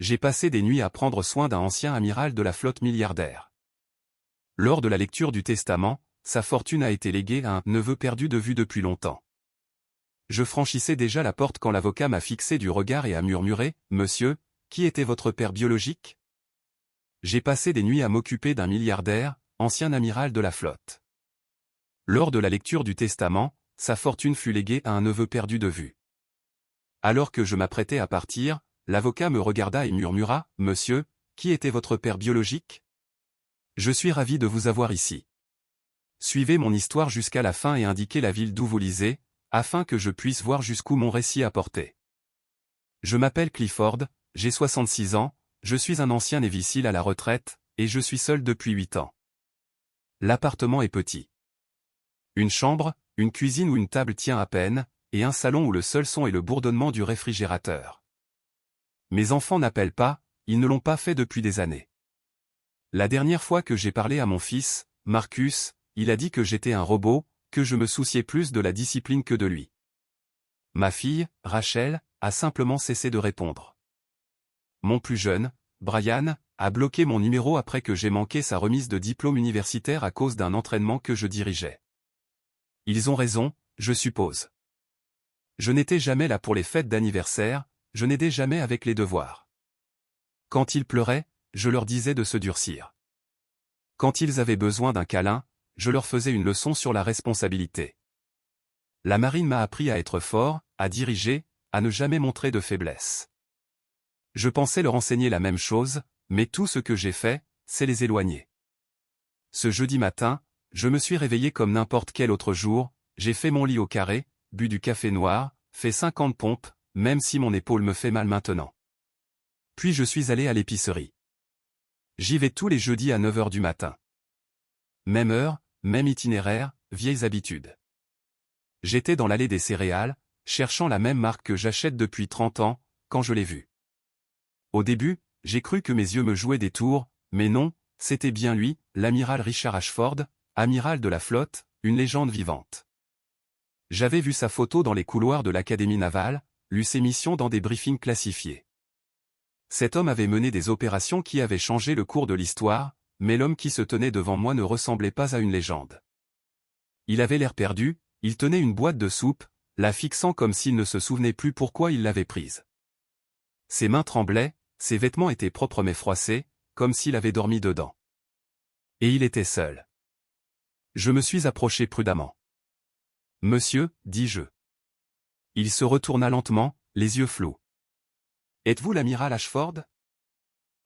J'ai passé des nuits à prendre soin d'un ancien amiral de la flotte milliardaire. Lors de la lecture du testament, sa fortune a été léguée à un neveu perdu de vue depuis longtemps. Je franchissais déjà la porte quand l'avocat m'a fixé du regard et a murmuré « Monsieur, qui était votre père biologique ?» J'ai passé des nuits à m'occuper d'un milliardaire, ancien amiral de la flotte. Lors de la lecture du testament, sa fortune fut léguée à un neveu perdu de vue. Alors que je m'apprêtais à partir, l'avocat me regarda et murmura « Monsieur, qui était votre père biologique ? Je suis ravi de vous avoir ici. Suivez mon histoire jusqu'à la fin et indiquez la ville d'où vous lisez, afin que je puisse voir jusqu'où mon récit a porté. Je m'appelle Clifford, j'ai 66 ans, je suis un ancien Navy SEAL à la retraite, et je suis seul depuis 8 ans. L'appartement est petit. Une chambre, une cuisine où une table tient à peine, et un salon où le seul son est le bourdonnement du réfrigérateur. Mes enfants n'appellent pas, ils ne l'ont pas fait depuis des années. La dernière fois que j'ai parlé à mon fils, Marcus, il a dit que j'étais un robot, que je me souciais plus de la discipline que de lui. Ma fille, Rachel, a simplement cessé de répondre. Mon plus jeune, Brian, a bloqué mon numéro après que j'ai manqué sa remise de diplôme universitaire à cause d'un entraînement que je dirigeais. Ils ont raison, je suppose. Je n'étais jamais là pour les fêtes d'anniversaire, je n'aidais jamais avec les devoirs. Quand ils pleuraient, je leur disais de se durcir. Quand ils avaient besoin d'un câlin, je leur faisais une leçon sur la responsabilité. La marine m'a appris à être fort, à diriger, à ne jamais montrer de faiblesse. Je pensais leur enseigner la même chose, mais tout ce que j'ai fait, c'est les éloigner. Ce jeudi matin, je me suis réveillé comme n'importe quel autre jour, j'ai fait mon lit au carré, bu du café noir, fait 50 pompes, même si mon épaule me fait mal maintenant. Puis je suis allé à l'épicerie. J'y vais tous les jeudis à 9 h du matin. Même heure, même itinéraire, vieilles habitudes. J'étais dans l'allée des céréales, cherchant la même marque que j'achète depuis 30 ans, quand je l'ai vue. Au début, j'ai cru que mes yeux me jouaient des tours, mais non, c'était bien lui, l'amiral Richard Ashford, amiral de la flotte, une légende vivante. J'avais vu sa photo dans les couloirs de l'Académie navale, lu ses missions dans des briefings classifiés. Cet homme avait mené des opérations qui avaient changé le cours de l'histoire, mais l'homme qui se tenait devant moi ne ressemblait pas à une légende. Il avait l'air perdu, il tenait une boîte de soupe, la fixant comme s'il ne se souvenait plus pourquoi il l'avait prise. Ses mains tremblaient, ses vêtements étaient propres mais froissés, comme s'il avait dormi dedans. Et il était seul. Je me suis approché prudemment. « Monsieur, dis-je. » Il se retourna lentement, les yeux flous. « Êtes-vous l'amiral Ashford ?»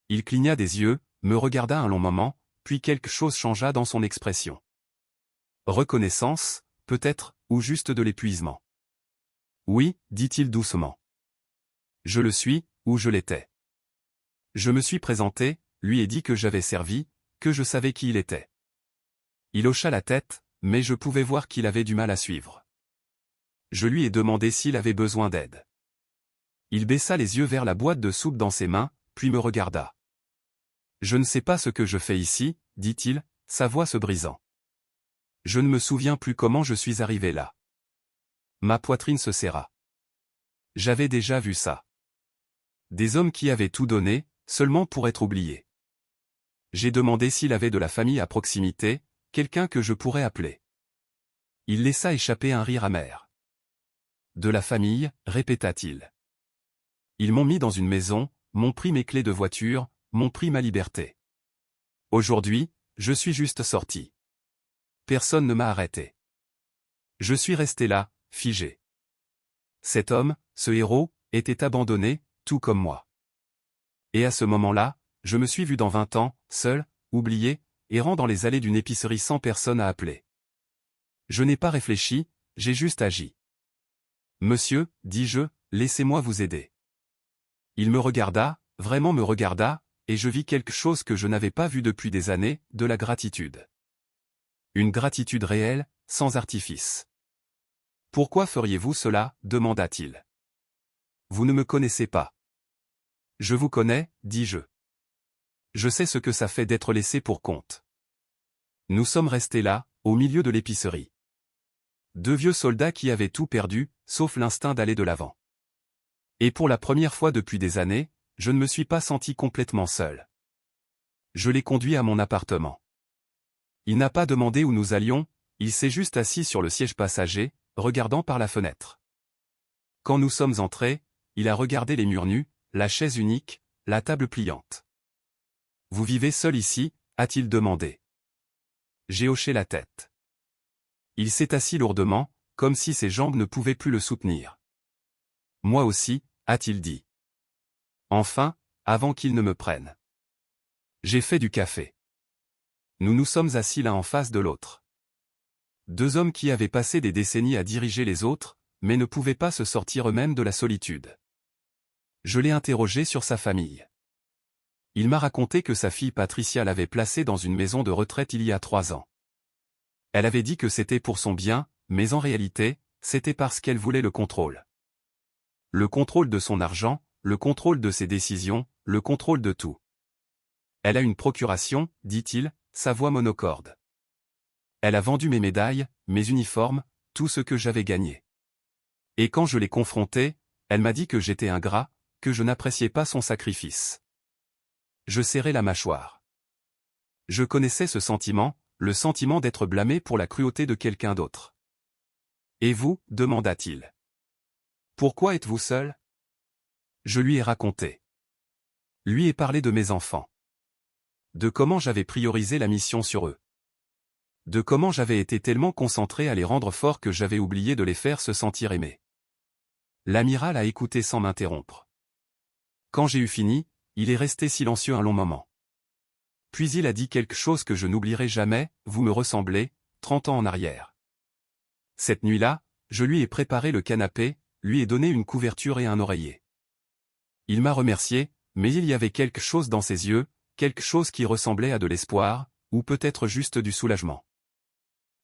Il cligna des yeux, me regarda un long moment, puis quelque chose changea dans son expression. Reconnaissance, peut-être, ou juste de l'épuisement. « Oui, dit-il doucement. Je le suis, ou je l'étais. » Je me suis présenté, lui ai dit que j'avais servi, que je savais qui il était. Il hocha la tête, mais je pouvais voir qu'il avait du mal à suivre. Je lui ai demandé s'il avait besoin d'aide. Il baissa les yeux vers la boîte de soupe dans ses mains, puis me regarda. « Je ne sais pas ce que je fais ici, dit-il, sa voix se brisant. Je ne me souviens plus comment je suis arrivé là. » Ma poitrine se serra. J'avais déjà vu ça. Des hommes qui avaient tout donné, seulement pour être oubliés. J'ai demandé s'il avait de la famille à proximité, quelqu'un que je pourrais appeler. Il laissa échapper un rire amer. « De la famille, répéta-t-il. Ils m'ont mis dans une maison, m'ont pris mes clés de voiture, m'ont pris ma liberté. Aujourd'hui, je suis juste sorti. Personne ne m'a arrêté. Je suis resté là, figé. Cet homme, ce héros, était abandonné, tout comme moi. Et à ce moment-là, je me suis vu dans 20 ans, seul, oublié, errant dans les allées d'une épicerie sans personne à appeler. Je n'ai pas réfléchi, j'ai juste agi. « Monsieur, dis-je, laissez-moi vous aider. » Il me regarda, vraiment me regarda, et je vis quelque chose que je n'avais pas vu depuis des années, de la gratitude. Une gratitude réelle, sans artifice. « Pourquoi feriez-vous cela ?» demanda-t-il. « Vous ne me connaissez pas. »« Je vous connais, dis-je. Je sais ce que ça fait d'être laissé pour compte. » Nous sommes restés là, au milieu de l'épicerie. Deux vieux soldats qui avaient tout perdu, sauf l'instinct d'aller de l'avant. Et pour la première fois depuis des années, je ne me suis pas senti complètement seul. Je l'ai conduit à mon appartement. Il n'a pas demandé où nous allions, il s'est juste assis sur le siège passager, regardant par la fenêtre. Quand nous sommes entrés, il a regardé les murs nus, la chaise unique, la table pliante. « Vous vivez seul ici ?» a-t-il demandé. J'ai hoché la tête. Il s'est assis lourdement, comme si ses jambes ne pouvaient plus le soutenir. « Moi aussi » a-t-il dit. Enfin, avant qu'il ne me prenne. J'ai fait du café. Nous nous sommes assis l'un en face de l'autre. Deux hommes qui avaient passé des décennies à diriger les autres, mais ne pouvaient pas se sortir eux-mêmes de la solitude. Je l'ai interrogé sur sa famille. Il m'a raconté que sa fille Patricia l'avait placé dans une maison de retraite il y a 3 ans. Elle avait dit que c'était pour son bien, mais en réalité, c'était parce qu'elle voulait le contrôle. Le contrôle de son argent, le contrôle de ses décisions, le contrôle de tout. Elle a une procuration, dit-il, sa voix monocorde. Elle a vendu mes médailles, mes uniformes, tout ce que j'avais gagné. Et quand je l'ai confrontée, elle m'a dit que j'étais ingrat, que je n'appréciais pas son sacrifice. Je serrai la mâchoire. Je connaissais ce sentiment, le sentiment d'être blâmé pour la cruauté de quelqu'un d'autre. « Et vous ?» demanda-t-il. « Pourquoi êtes-vous seul ?» Je lui ai raconté. Lui ai parlé de mes enfants. De comment j'avais priorisé la mission sur eux. De comment j'avais été tellement concentré à les rendre forts que j'avais oublié de les faire se sentir aimés. L'amiral a écouté sans m'interrompre. Quand j'ai eu fini, il est resté silencieux un long moment. Puis il a dit quelque chose que je n'oublierai jamais, « Vous me ressemblez, 30 ans en arrière. » Cette nuit-là, je lui ai préparé le canapé, lui ai donné une couverture et un oreiller. Il m'a remercié, mais il y avait quelque chose dans ses yeux, quelque chose qui ressemblait à de l'espoir, ou peut-être juste du soulagement.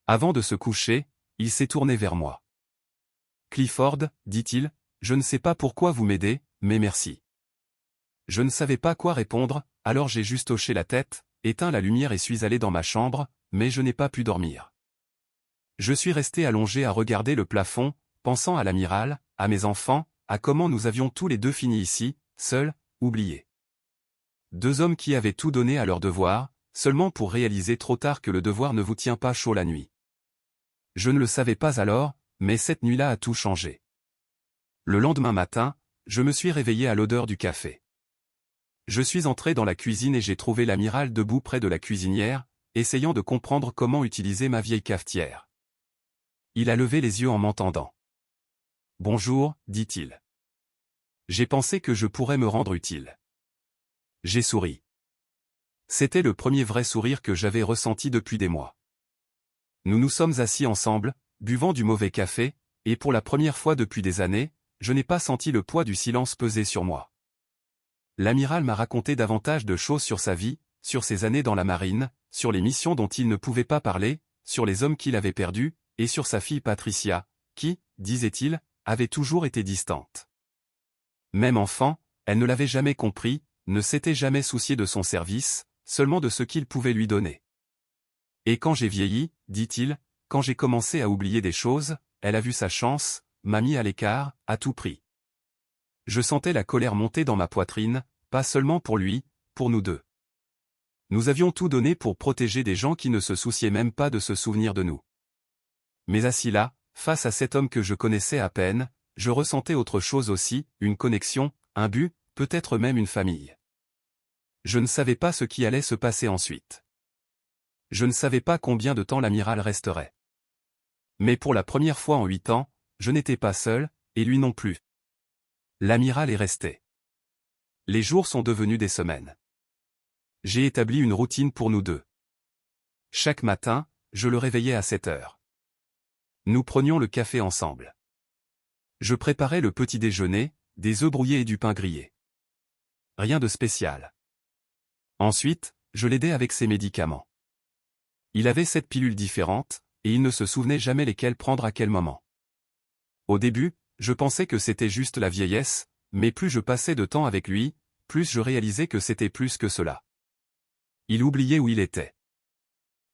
Avant de se coucher, il s'est tourné vers moi. « Clifford, dit-il, je ne sais pas pourquoi vous m'aidez, mais merci. » Je ne savais pas quoi répondre, alors j'ai juste hoché la tête, éteint la lumière et suis allé dans ma chambre, mais je n'ai pas pu dormir. Je suis resté allongé à regarder le plafond, pensant à l'amiral, à mes enfants, à comment nous avions tous les deux fini ici, seuls, oubliés. Deux hommes qui avaient tout donné à leur devoir, seulement pour réaliser trop tard que le devoir ne vous tient pas chaud la nuit. Je ne le savais pas alors, mais cette nuit-là a tout changé. Le lendemain matin, je me suis réveillé à l'odeur du café. Je suis entré dans la cuisine et j'ai trouvé l'amiral debout près de la cuisinière, essayant de comprendre comment utiliser ma vieille cafetière. Il a levé les yeux en m'entendant. « Bonjour, dit-il. J'ai pensé que je pourrais me rendre utile. » J'ai souri. C'était le premier vrai sourire que j'avais ressenti depuis des mois. Nous nous sommes assis ensemble, buvant du mauvais café, et pour la première fois depuis des années, je n'ai pas senti le poids du silence peser sur moi. L'amiral m'a raconté davantage de choses sur sa vie, sur ses années dans la marine, sur les missions dont il ne pouvait pas parler, sur les hommes qu'il avait perdus, et sur sa fille Patricia, qui, disait-il, avait toujours été distante. Même enfant, elle ne l'avait jamais compris, ne s'était jamais souciée de son service, seulement de ce qu'il pouvait lui donner. Et quand j'ai vieilli, dit-il, quand j'ai commencé à oublier des choses, elle a vu sa chance, m'a mis à l'écart, à tout prix. Je sentais la colère monter dans ma poitrine, pas seulement pour lui, pour nous deux. Nous avions tout donné pour protéger des gens qui ne se souciaient même pas de se souvenir de nous. Mais assis là, face à cet homme que je connaissais à peine, je ressentais autre chose aussi, une connexion, un but, peut-être même une famille. Je ne savais pas ce qui allait se passer ensuite. Je ne savais pas combien de temps l'amiral resterait. Mais pour la première fois en 8 ans, je n'étais pas seul, et lui non plus. L'amiral est resté. Les jours sont devenus des semaines. J'ai établi une routine pour nous deux. Chaque matin, je le réveillais à 7 heures. Nous prenions le café ensemble. Je préparais le petit déjeuner, des œufs brouillés et du pain grillé. Rien de spécial. Ensuite, je l'aidais avec ses médicaments. Il avait 7 pilules différentes, et il ne se souvenait jamais lesquelles prendre à quel moment. Au début, je pensais que c'était juste la vieillesse, mais plus je passais de temps avec lui, plus je réalisais que c'était plus que cela. Il oubliait où il était.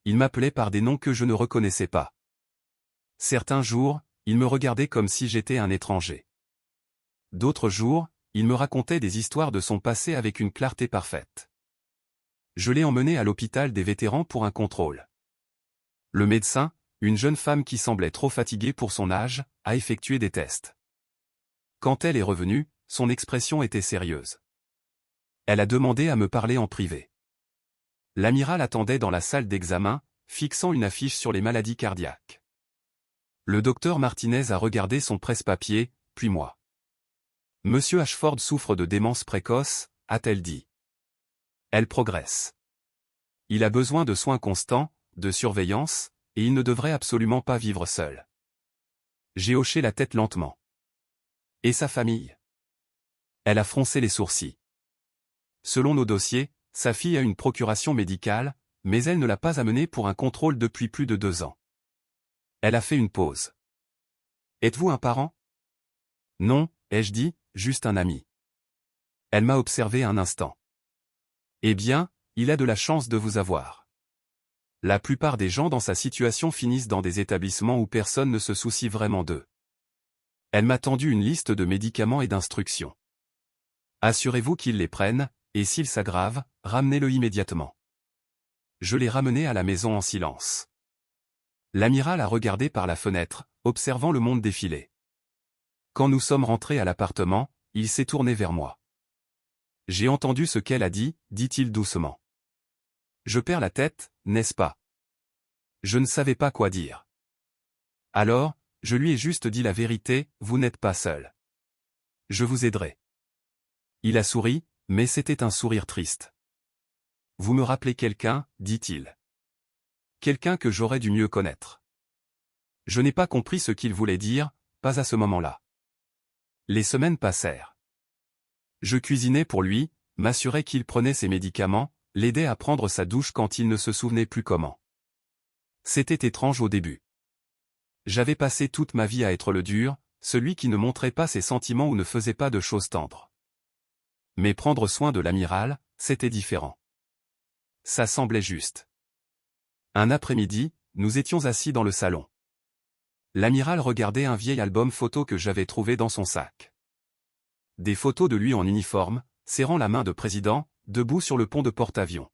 Il m'appelait par des noms que je ne reconnaissais pas. Certains jours, il me regardait comme si j'étais un étranger. D'autres jours, il me racontait des histoires de son passé avec une clarté parfaite. Je l'ai emmené à l'hôpital des vétérans pour un contrôle. Le médecin, une jeune femme qui semblait trop fatiguée pour son âge, a effectué des tests. Quand elle est revenue, son expression était sérieuse. Elle a demandé à me parler en privé. L'amiral attendait dans la salle d'examen, fixant une affiche sur les maladies cardiaques. Le docteur Martinez a regardé son presse-papier, puis moi. Monsieur Ashford souffre de démence précoce, a-t-elle dit. Elle progresse. Il a besoin de soins constants, de surveillance, et il ne devrait absolument pas vivre seul. J'ai hoché la tête lentement. Et sa famille? Elle a froncé les sourcils. Selon nos dossiers, sa fille a une procuration médicale, mais elle ne l'a pas amenée pour un contrôle depuis plus de 2 ans. Elle a fait une pause. Êtes-vous un parent? Non, ai-je dit, juste un ami. Elle m'a observé un instant. Eh bien, il a de la chance de vous avoir. La plupart des gens dans sa situation finissent dans des établissements où personne ne se soucie vraiment d'eux. Elle m'a tendu une liste de médicaments et d'instructions. Assurez-vous qu'il les prenne, et s'il s'aggrave, ramenez-le immédiatement. Je l'ai ramené à la maison en silence. L'amiral a regardé par la fenêtre, observant le monde défiler. Quand nous sommes rentrés à l'appartement, il s'est tourné vers moi. J'ai entendu ce qu'elle a dit, dit-il doucement. Je perds la tête, n'est-ce pas? Je ne savais pas quoi dire. Alors, je lui ai juste dit la vérité, vous n'êtes pas seul. Je vous aiderai. Il a souri, mais c'était un sourire triste. Vous me rappelez quelqu'un, dit-il. Quelqu'un que j'aurais dû mieux connaître. Je n'ai pas compris ce qu'il voulait dire, pas à ce moment-là. Les semaines passèrent. Je cuisinais pour lui, m'assurais qu'il prenait ses médicaments, l'aidais à prendre sa douche quand il ne se souvenait plus comment. C'était étrange au début. J'avais passé toute ma vie à être le dur, celui qui ne montrait pas ses sentiments ou ne faisait pas de choses tendres. Mais prendre soin de l'amiral, c'était différent. Ça semblait juste. Un après-midi, nous étions assis dans le salon. L'amiral regardait un vieil album photo que j'avais trouvé dans son sac. Des photos de lui en uniforme, serrant la main de président, debout sur le pont de porte-avions.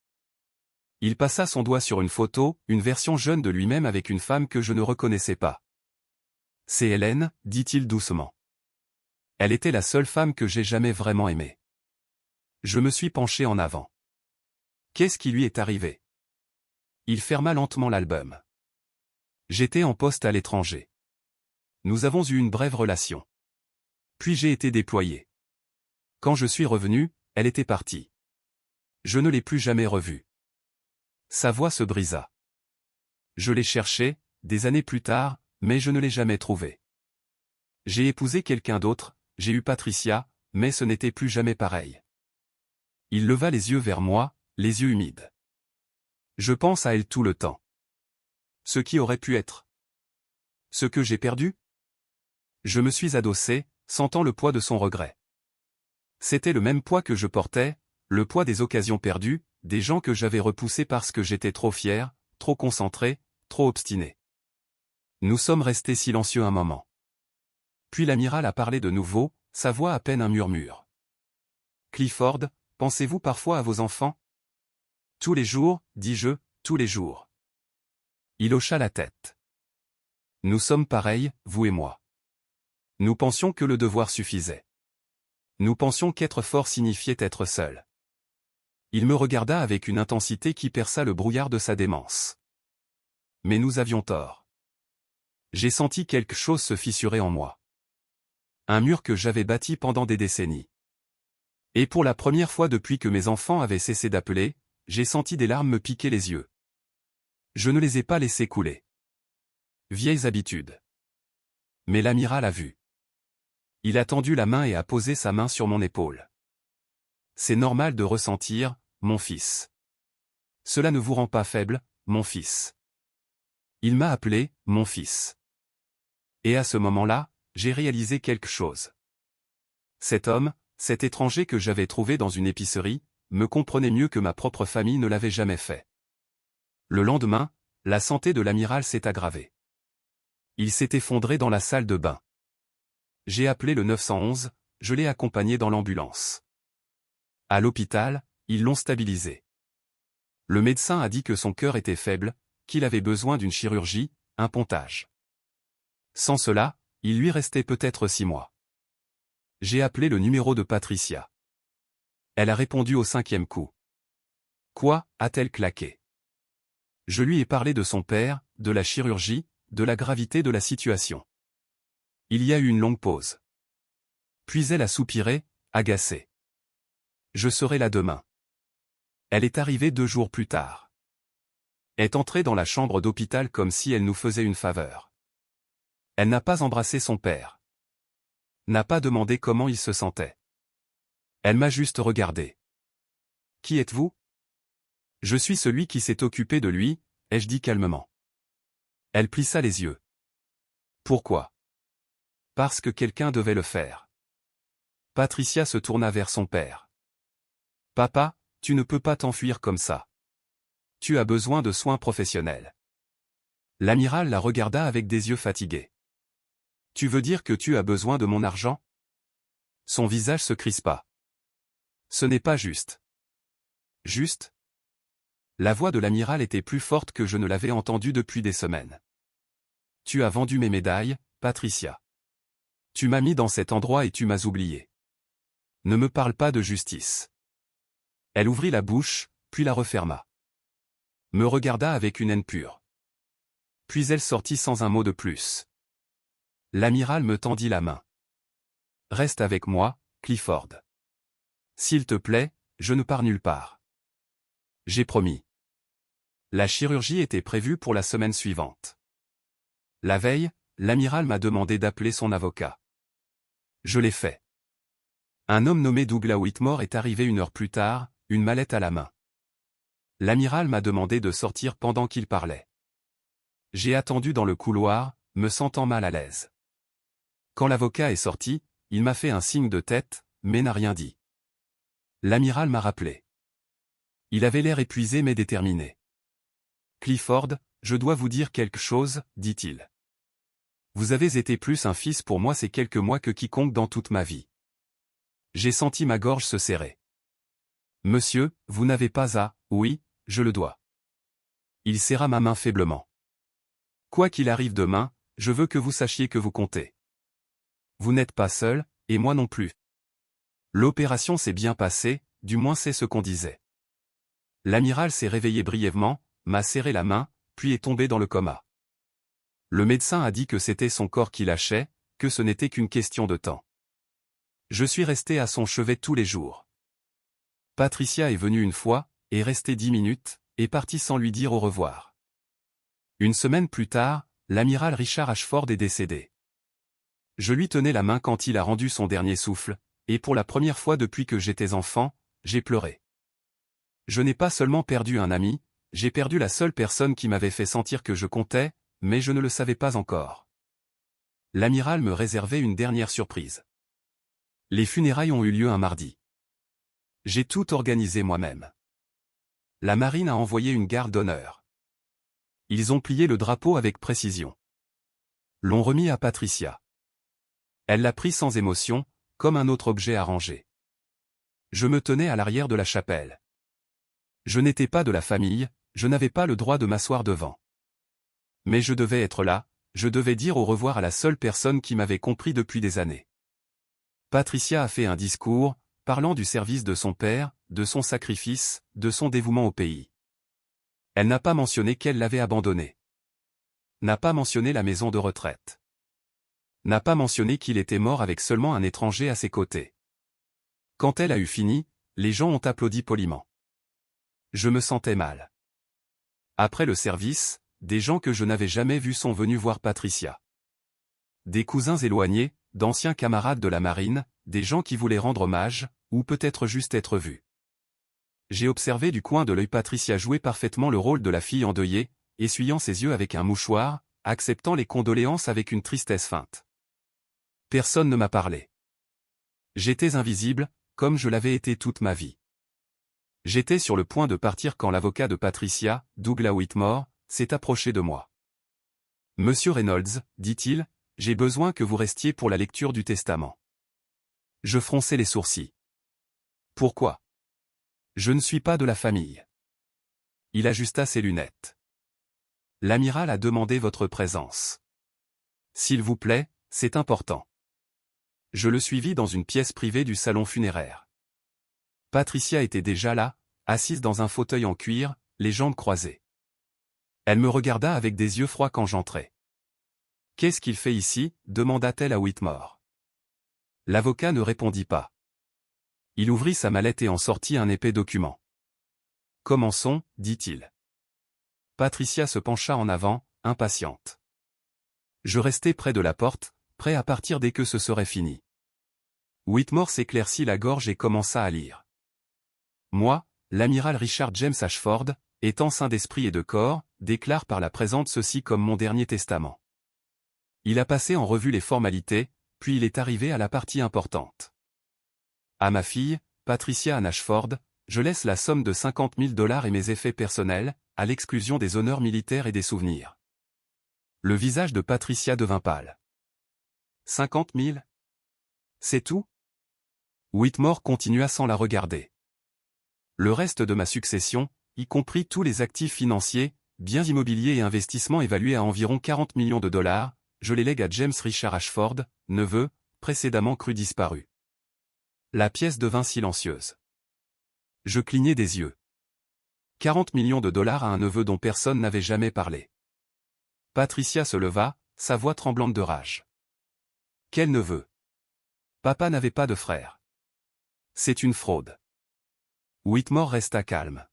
Il passa son doigt sur une photo, une version jeune de lui-même avec une femme que je ne reconnaissais pas. C'est Hélène, dit-il doucement. Elle était la seule femme que j'ai jamais vraiment aimée. Je me suis penché en avant. Qu'est-ce qui lui est arrivé? Il ferma lentement l'album. J'étais en poste à l'étranger. Nous avons eu une brève relation. Puis j'ai été déployé. Quand je suis revenu, elle était partie. Je ne l'ai plus jamais revue. Sa voix se brisa. Je l'ai cherchée, des années plus tard, mais je ne l'ai jamais trouvée. J'ai épousé quelqu'un d'autre, j'ai eu Patricia, mais ce n'était plus jamais pareil. Il leva les yeux vers moi, les yeux humides. Je pense à elle tout le temps. Ce qui aurait pu être. Ce que j'ai perdu? Je me suis adossé, sentant le poids de son regret. C'était le même poids que je portais, le poids des occasions perdues, des gens que j'avais repoussés parce que j'étais trop fier, trop concentré, trop obstiné. Nous sommes restés silencieux un moment. Puis l'amiral a parlé de nouveau, sa voix à peine un murmure. Clifford, pensez-vous parfois à vos enfants? Tous les jours, dis-je, tous les jours. Il hocha la tête. Nous sommes pareils, vous et moi. Nous pensions que le devoir suffisait. Nous pensions qu'être fort signifiait être seul. Il me regarda avec une intensité qui perça le brouillard de sa démence. Mais nous avions tort. J'ai senti quelque chose se fissurer en moi. Un mur que j'avais bâti pendant des décennies. Et pour la première fois depuis que mes enfants avaient cessé d'appeler, j'ai senti des larmes me piquer les yeux. Je ne les ai pas laissés couler. Vieilles habitudes. Mais l'amiral a vu. Il a tendu la main et a posé sa main sur mon épaule. C'est normal de ressentir, mon fils. Cela ne vous rend pas faible, mon fils. Il m'a appelé, mon fils. Et à ce moment-là, j'ai réalisé quelque chose. Cet homme, cet étranger que j'avais trouvé dans une épicerie, me comprenait mieux que ma propre famille ne l'avait jamais fait. Le lendemain, la santé de l'amiral s'est aggravée. Il s'est effondré dans la salle de bain. J'ai appelé le 911, je l'ai accompagné dans l'ambulance. À l'hôpital, ils l'ont stabilisé. Le médecin a dit que son cœur était faible, qu'il avait besoin d'une chirurgie, un pontage. Sans cela, il lui restait peut-être 6 mois. J'ai appelé le numéro de Patricia. Elle a répondu au 5e coup. Quoi, a-t-elle claqué? Je lui ai parlé de son père, de la chirurgie, de la gravité de la situation. Il y a eu une longue pause. Puis elle a soupiré, agacée. Je serai là demain. Elle est arrivée 2 jours plus tard. Est entrée dans la chambre d'hôpital comme si elle nous faisait une faveur. Elle n'a pas embrassé son père. N'a pas demandé comment il se sentait. Elle m'a juste regardé. Qui êtes-vous? Je suis celui qui s'est occupé de lui, ai-je dit calmement. Elle plissa les yeux. Pourquoi? Parce que quelqu'un devait le faire. Patricia se tourna vers son père. Papa, tu ne peux pas t'enfuir comme ça. Tu as besoin de soins professionnels. L'amiral la regarda avec des yeux fatigués. Tu veux dire que tu as besoin de mon argent? Son visage se crispa. Ce n'est pas juste. Juste? La voix de l'amiral était plus forte que je ne l'avais entendue depuis des semaines. Tu as vendu mes médailles, Patricia. Tu m'as mis dans cet endroit et tu m'as oublié. Ne me parle pas de justice. Elle ouvrit la bouche, puis la referma. Me regarda avec une haine pure. Puis elle sortit sans un mot de plus. L'amiral me tendit la main. Reste avec moi, Clifford. S'il te plaît, je ne pars nulle part. J'ai promis. La chirurgie était prévue pour la semaine suivante. La veille, l'amiral m'a demandé d'appeler son avocat. Je l'ai fait. Un homme nommé Douglas Whitmore est arrivé 1 heure plus tard, une mallette à la main. L'amiral m'a demandé de sortir pendant qu'il parlait. J'ai attendu dans le couloir, me sentant mal à l'aise. Quand l'avocat est sorti, il m'a fait un signe de tête, mais n'a rien dit. L'amiral m'a rappelé. Il avait l'air épuisé mais déterminé. Clifford, je dois vous dire quelque chose, dit-il. Vous avez été plus un fils pour moi ces quelques mois que quiconque dans toute ma vie. J'ai senti ma gorge se serrer. Monsieur, vous n'avez pas à, oui, je le dois. Il serra ma main faiblement. Quoi qu'il arrive demain, je veux que vous sachiez que vous comptez. Vous n'êtes pas seul, et moi non plus. L'opération s'est bien passée, du moins c'est ce qu'on disait. L'amiral s'est réveillé brièvement, m'a serré la main, puis est tombé dans le coma. Le médecin a dit que c'était son corps qui lâchait, que ce n'était qu'une question de temps. Je suis resté à son chevet tous les jours. Patricia est venue une fois, est restée 10 minutes, et partie sans lui dire au revoir. Une semaine plus tard, l'amiral Richard Ashford est décédé. Je lui tenais la main quand il a rendu son dernier souffle, et pour la première fois depuis que j'étais enfant, j'ai pleuré. Je n'ai pas seulement perdu un ami, j'ai perdu la seule personne qui m'avait fait sentir que je comptais, mais je ne le savais pas encore. L'amiral me réservait une dernière surprise. Les funérailles ont eu lieu un mardi. J'ai tout organisé moi-même. La marine a envoyé une garde d'honneur. Ils ont plié le drapeau avec précision. L'ont remis à Patricia. Elle l'a pris sans émotion, comme un autre objet à ranger. Je me tenais à l'arrière de la chapelle. Je n'étais pas de la famille, je n'avais pas le droit de m'asseoir devant. Mais je devais être là, je devais dire au revoir à la seule personne qui m'avait compris depuis des années. Patricia a fait un discours, parlant du service de son père, de son sacrifice, de son dévouement au pays. Elle n'a pas mentionné qu'elle l'avait abandonné. N'a pas mentionné la maison de retraite. N'a pas mentionné qu'il était mort avec seulement un étranger à ses côtés. Quand elle a eu fini, les gens ont applaudi poliment. Je me sentais mal. Après le service, des gens que je n'avais jamais vus sont venus voir Patricia. Des cousins éloignés, d'anciens camarades de la marine, des gens qui voulaient rendre hommage, ou peut-être juste être vus. J'ai observé du coin de l'œil Patricia jouer parfaitement le rôle de la fille endeuillée, essuyant ses yeux avec un mouchoir, acceptant les condoléances avec une tristesse feinte. Personne ne m'a parlé. J'étais invisible, comme je l'avais été toute ma vie. J'étais sur le point de partir quand l'avocat de Patricia, Douglas Whitmore, s'est approché de moi. Monsieur Reynolds, dit-il, j'ai besoin que vous restiez pour la lecture du testament. Je fronçai les sourcils. Pourquoi? Je ne suis pas de la famille. Il ajusta ses lunettes. L'amiral a demandé votre présence. S'il vous plaît, c'est important. Je le suivis dans une pièce privée du salon funéraire. Patricia était déjà là, assise dans un fauteuil en cuir, les jambes croisées. Elle me regarda avec des yeux froids quand j'entrai. « Qu'est-ce qu'il fait ici » demanda-t-elle à Whitmore. L'avocat ne répondit pas. Il ouvrit sa mallette et en sortit un épais document. « Commençons, dit-il. » Patricia se pencha en avant, impatiente. Je restai près de la porte, prêt à partir dès que ce serait fini. Whitmore s'éclaircit la gorge et commença à lire. Moi, l'amiral Richard James Ashford, étant saint d'esprit et de corps, déclare par la présente ceci comme mon dernier testament. Il a passé en revue les formalités, puis il est arrivé à la partie importante. À ma fille, Patricia Ann Ashford, je laisse la somme de $50 000 et mes effets personnels, à l'exclusion des honneurs militaires et des souvenirs. Le visage de Patricia devint pâle. 50 000 ? C'est tout ? Whitmore continua sans la regarder. Le reste de ma succession, y compris tous les actifs financiers, biens immobiliers et investissements évalués à environ $40 millions, je les lègue à James Richard Ashford, neveu, précédemment cru disparu. La pièce devint silencieuse. Je clignai des yeux. $40 millions à un neveu dont personne n'avait jamais parlé. Patricia se leva, sa voix tremblante de rage. Quel neveu? Papa n'avait pas de frère. C'est une fraude. Whitmore resta calme.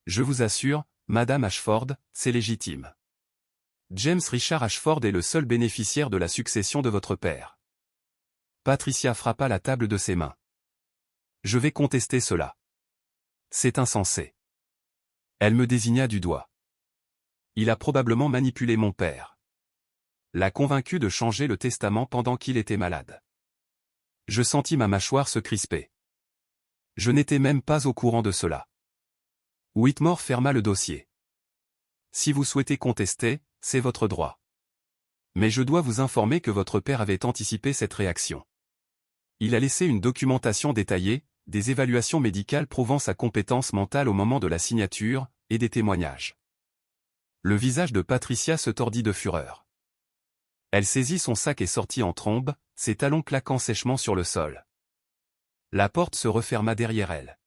Je vous assure, Madame Ashford, c'est légitime. James Richard Ashford est le seul bénéficiaire de la succession de votre père. Patricia frappa la table de ses mains. Je vais contester cela. C'est insensé. Elle me désigna du doigt. Il a probablement manipulé mon père. L'a convaincu de changer le testament pendant qu'il était malade. Je sentis ma mâchoire se crisper. Je n'étais même pas au courant de cela. Whitmore ferma le dossier. Si vous souhaitez contester, c'est votre droit. Mais je dois vous informer que votre père avait anticipé cette réaction. Il a laissé une documentation détaillée, des évaluations médicales prouvant sa compétence mentale au moment de la signature, et des témoignages. Le visage de Patricia se tordit de fureur. Elle saisit son sac et sortit en trombe, ses talons claquant sèchement sur le sol. La porte se referma derrière elle.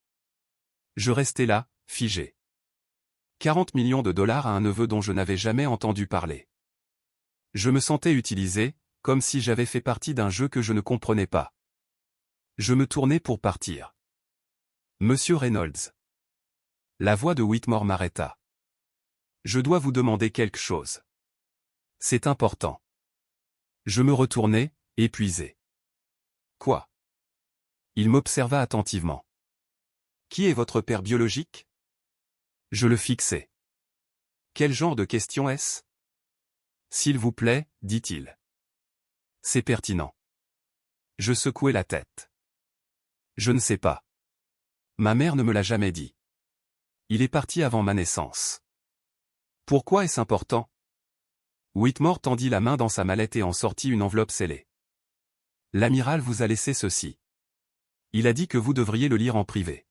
Je restai là, figé. $40 millions à un neveu dont je n'avais jamais entendu parler. Je me sentais utilisé, comme si j'avais fait partie d'un jeu que je ne comprenais pas. Je me tournai pour partir. Monsieur Reynolds. La voix de Whitmore m'arrêta. Je dois vous demander quelque chose. C'est important. Je me retournai, épuisé. Quoi? Il m'observa attentivement. Qui est votre père biologique? Je le fixai. Quel genre de question est-ce? S'il vous plaît, dit-il. C'est pertinent. Je secouai la tête. Je ne sais pas. Ma mère ne me l'a jamais dit. Il est parti avant ma naissance. Pourquoi est-ce important? Whitmore tendit la main dans sa mallette et en sortit une enveloppe scellée. L'amiral vous a laissé ceci. Il a dit que vous devriez le lire en privé.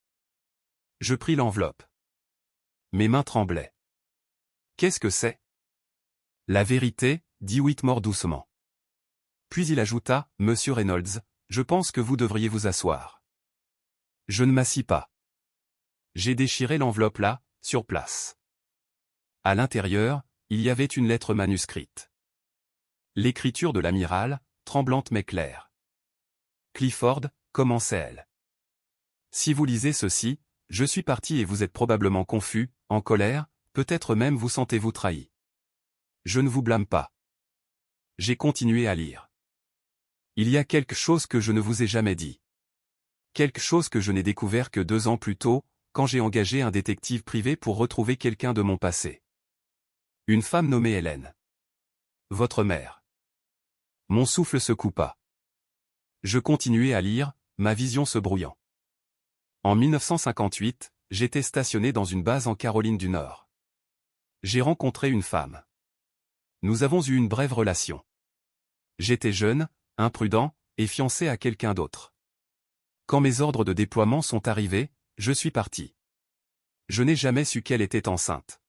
Je pris l'enveloppe. Mes mains tremblaient. Qu'est-ce que c'est? La vérité, dit Whitmore doucement. Puis il ajouta, Monsieur Reynolds, je pense que vous devriez vous asseoir. Je ne m'assis pas. J'ai déchiré l'enveloppe là, sur place. À l'intérieur, il y avait une lettre manuscrite. L'écriture de l'amiral, tremblante mais claire. Clifford, commençait-elle. Si vous lisez ceci, je suis parti et vous êtes probablement confus, en colère, peut-être même vous sentez-vous trahi. Je ne vous blâme pas. J'ai continué à lire. Il y a quelque chose que je ne vous ai jamais dit. Quelque chose que je n'ai découvert que 2 ans plus tôt, quand j'ai engagé un détective privé pour retrouver quelqu'un de mon passé. Une femme nommée Hélène. Votre mère. Mon souffle se coupa. Je continuai à lire, ma vision se brouillant. En 1958, j'étais stationné dans une base en Caroline du Nord. J'ai rencontré une femme. Nous avons eu une brève relation. J'étais jeune, imprudent, et fiancée à quelqu'un d'autre. Quand mes ordres de déploiement sont arrivés, je suis parti. Je n'ai jamais su qu'elle était enceinte.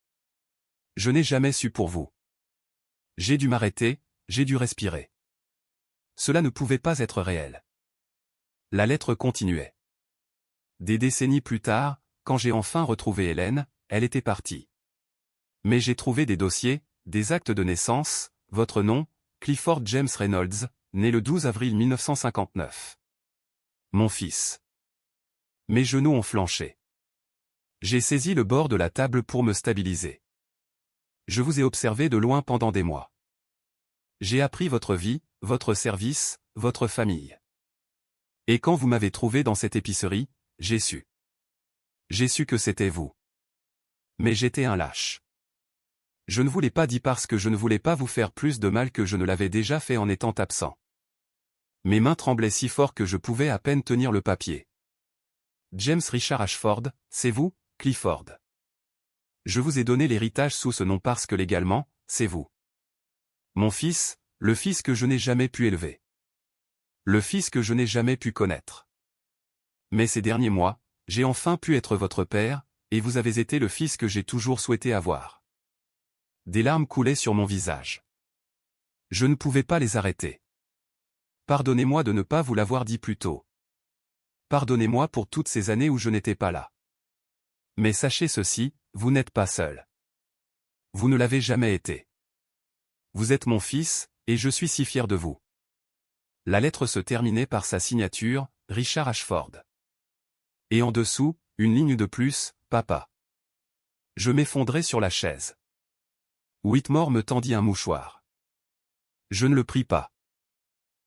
Je n'ai jamais su pour vous. J'ai dû m'arrêter, j'ai dû respirer. Cela ne pouvait pas être réel. La lettre continuait. Des décennies plus tard, quand j'ai enfin retrouvé Hélène, elle était partie. Mais j'ai trouvé des dossiers, des actes de naissance, votre nom, Clifford James Reynolds, né le 12 avril 1959. Mon fils. Mes genoux ont flanché. J'ai saisi le bord de la table pour me stabiliser. Je vous ai observé de loin pendant des mois. J'ai appris votre vie, votre service, votre famille. Et quand vous m'avez trouvé dans cette épicerie, j'ai su. J'ai su que c'était vous. Mais j'étais un lâche. Je ne vous l'ai pas dit parce que je ne voulais pas vous faire plus de mal que je ne l'avais déjà fait en étant absent. Mes mains tremblaient si fort que je pouvais à peine tenir le papier. James Richard Ashford, c'est vous, Clifford. Je vous ai donné l'héritage sous ce nom parce que légalement, c'est vous. Mon fils, le fils que je n'ai jamais pu élever. Le fils que je n'ai jamais pu connaître. Mais ces derniers mois, j'ai enfin pu être votre père, et vous avez été le fils que j'ai toujours souhaité avoir. Des larmes coulaient sur mon visage. Je ne pouvais pas les arrêter. Pardonnez-moi de ne pas vous l'avoir dit plus tôt. Pardonnez-moi pour toutes ces années où je n'étais pas là. Mais sachez ceci, vous n'êtes pas seul. Vous ne l'avez jamais été. Vous êtes mon fils, et je suis si fier de vous. La lettre se terminait par sa signature, Richard Ashford. Et en dessous, une ligne de plus, papa. Je m'effondrai sur la chaise. Whitmore me tendit un mouchoir. Je ne le pris pas.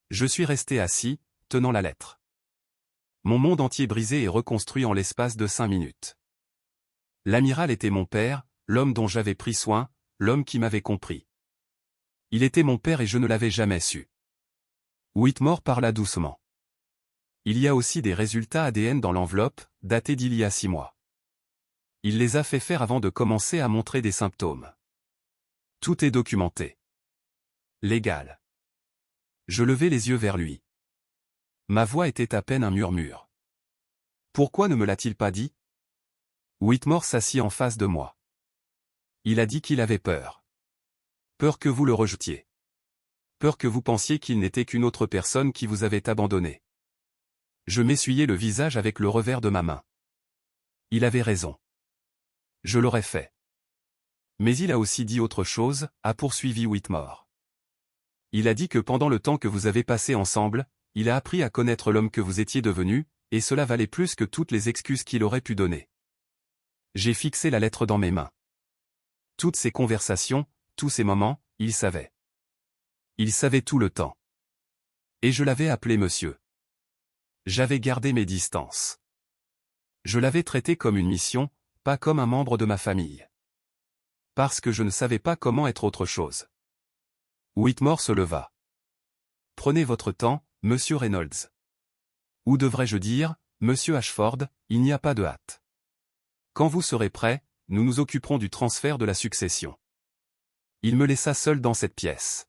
Je suis resté assis, tenant la lettre. Mon monde entier brisé et reconstruit en l'espace de 5 minutes. L'amiral était mon père, l'homme dont j'avais pris soin, l'homme qui m'avait compris. Il était mon père et je ne l'avais jamais su. Whitmore parla doucement. Il y a aussi des résultats ADN dans l'enveloppe, datés d'il y a 6 mois. Il les a fait faire avant de commencer à montrer des symptômes. Tout est documenté. Légal. Je levai les yeux vers lui. Ma voix était à peine un murmure. Pourquoi ne me l'a-t-il pas dit? Whitmore s'assit en face de moi. Il a dit qu'il avait peur. Peur que vous le rejetiez. Peur que vous pensiez qu'il n'était qu'une autre personne qui vous avait abandonné. Je m'essuyai le visage avec le revers de ma main. Il avait raison. Je l'aurais fait. Mais il a aussi dit autre chose, a poursuivi Whitmore. Il a dit que pendant le temps que vous avez passé ensemble, il a appris à connaître l'homme que vous étiez devenu, et cela valait plus que toutes les excuses qu'il aurait pu donner. J'ai fixé la lettre dans mes mains. Toutes ces conversations, tous ces moments, il savait. Il savait tout le temps. Et je l'avais appelé monsieur. J'avais gardé mes distances. Je l'avais traité comme une mission, pas comme un membre de ma famille. Parce que je ne savais pas comment être autre chose. Whitmore se leva. Prenez votre temps, monsieur Reynolds. Ou devrais-je dire, monsieur Ashford, il n'y a pas de hâte. Quand vous serez prêt, nous nous occuperons du transfert de la succession. Il me laissa seul dans cette pièce.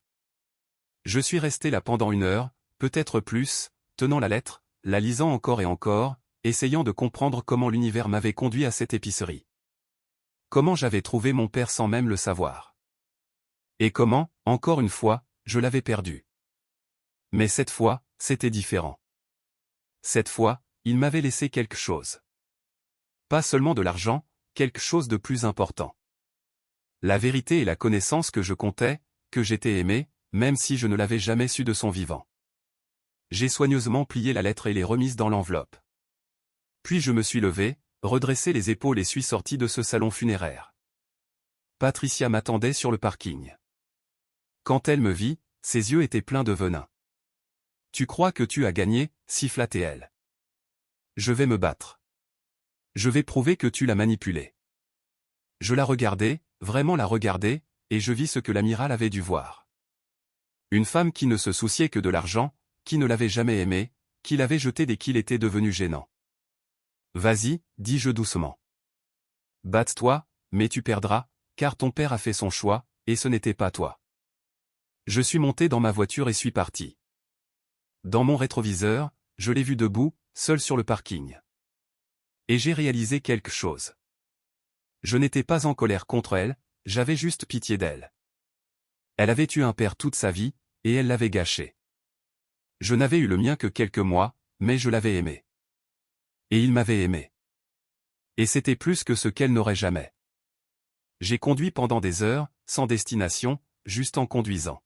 Je suis resté là pendant 1 heure, peut-être plus, tenant la lettre, la lisant encore et encore, essayant de comprendre comment l'univers m'avait conduit à cette épicerie. Comment j'avais trouvé mon père sans même le savoir. Et comment, encore une fois, je l'avais perdu. Mais cette fois, c'était différent. Cette fois, il m'avait laissé quelque chose. Pas seulement de l'argent, quelque chose de plus important. La vérité et la connaissance que je comptais, que j'étais aimé, même si je ne l'avais jamais su de son vivant. J'ai soigneusement plié la lettre et l'ai remise dans l'enveloppe. Puis je me suis levé, redressé les épaules et suis sorti de ce salon funéraire. Patricia m'attendait sur le parking. Quand elle me vit, ses yeux étaient pleins de venin. « Tu crois que tu as gagné » siffla-t-elle. « Je vais me battre. Je vais prouver que tu l'as manipulée. » Je la regardai, vraiment la regardai, et je vis ce que l'amiral avait dû voir. Une femme qui ne se souciait que de l'argent, qui ne l'avait jamais aimé, qui l'avait jeté dès qu'il était devenu gênant. « Vas-y, dis-je doucement. Batte-toi, mais tu perdras, car ton père a fait son choix, et ce n'était pas toi. » Je suis monté dans ma voiture et suis parti. Dans mon rétroviseur, je l'ai vue debout, seule sur le parking. Et j'ai réalisé quelque chose. Je n'étais pas en colère contre elle, j'avais juste pitié d'elle. Elle avait eu un père toute sa vie, et elle l'avait gâché. Je n'avais eu le mien que quelques mois, mais je l'avais aimé. Et il m'avait aimé. Et c'était plus que ce qu'elle n'aurait jamais. J'ai conduit pendant des heures, sans destination, juste en conduisant.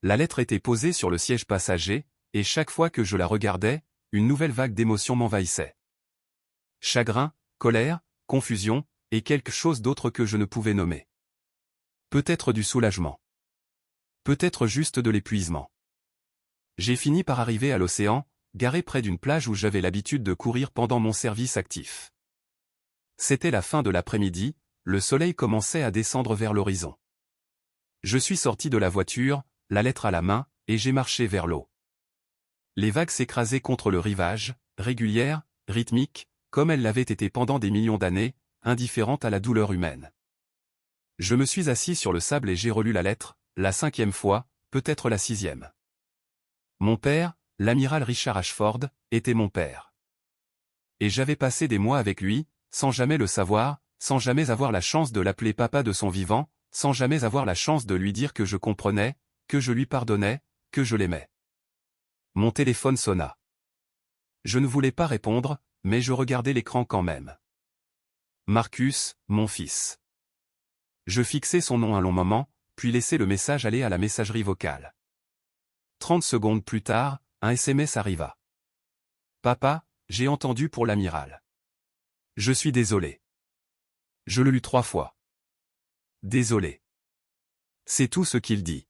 La lettre était posée sur le siège passager, et chaque fois que je la regardais, une nouvelle vague d'émotions m'envahissait. Chagrin, colère, confusion, et quelque chose d'autre que je ne pouvais nommer. Peut-être du soulagement. Peut-être juste de l'épuisement. J'ai fini par arriver à l'océan, garé près d'une plage où j'avais l'habitude de courir pendant mon service actif. C'était la fin de l'après-midi, le soleil commençait à descendre vers l'horizon. Je suis sorti de la voiture, la lettre à la main, et j'ai marché vers l'eau. Les vagues s'écrasaient contre le rivage, régulières, rythmiques, comme elles l'avaient été pendant des millions d'années, indifférentes à la douleur humaine. Je me suis assis sur le sable et j'ai relu la lettre, la 5e fois, peut-être la 6e. Mon père, l'amiral Richard Ashford, était mon père. Et j'avais passé des mois avec lui, sans jamais le savoir, sans jamais avoir la chance de l'appeler papa de son vivant, sans jamais avoir la chance de lui dire que je comprenais, que je lui pardonnais, que je l'aimais. Mon téléphone sonna. Je ne voulais pas répondre, mais je regardais l'écran quand même. Marcus, mon fils. Je fixai son nom un long moment, puis laissai le message aller à la messagerie vocale. 30 secondes plus tard, un SMS arriva. Papa, j'ai entendu pour l'amiral. Je suis désolé. Je le lus 3 fois. Désolé. C'est tout ce qu'il dit.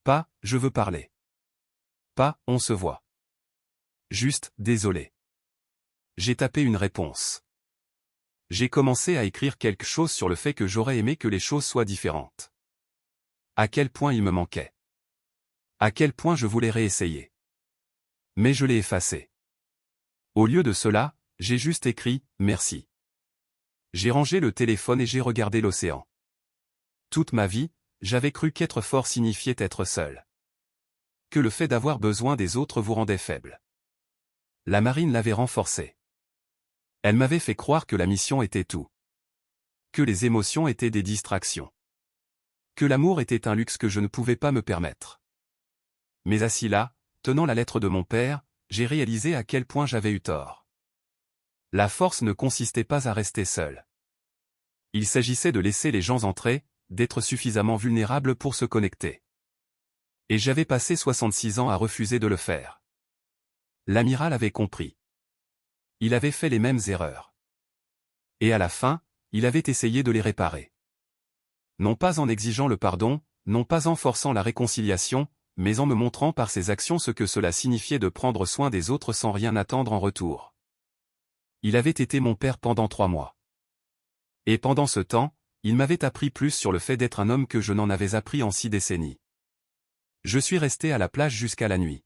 Pas, je veux parler. Pas, on se voit. Juste, désolé. J'ai tapé une réponse. J'ai commencé à écrire quelque chose sur le fait que j'aurais aimé que les choses soient différentes. À quel point il me manquait. À quel point je voulais réessayer. Mais je l'ai effacé. Au lieu de cela, j'ai juste écrit « merci ». J'ai rangé le téléphone et j'ai regardé l'océan. Toute ma vie, j'avais cru qu'être fort signifiait être seul. Que le fait d'avoir besoin des autres vous rendait faible. La marine l'avait renforcé. Elle m'avait fait croire que la mission était tout. Que les émotions étaient des distractions. Que l'amour était un luxe que je ne pouvais pas me permettre. Mais assis là, tenant la lettre de mon père, j'ai réalisé à quel point j'avais eu tort. La force ne consistait pas à rester seul. Il s'agissait de laisser les gens entrer, d'être suffisamment vulnérable pour se connecter. Et j'avais passé 66 ans à refuser de le faire. L'amiral avait compris. Il avait fait les mêmes erreurs. Et à la fin, il avait essayé de les réparer. Non pas en exigeant le pardon, non pas en forçant la réconciliation, mais en me montrant par ses actions ce que cela signifiait de prendre soin des autres sans rien attendre en retour. Il avait été mon père pendant 3 mois. Et pendant ce temps, il m'avait appris plus sur le fait d'être un homme que je n'en avais appris en 6 décennies. Je suis resté à la plage jusqu'à la nuit.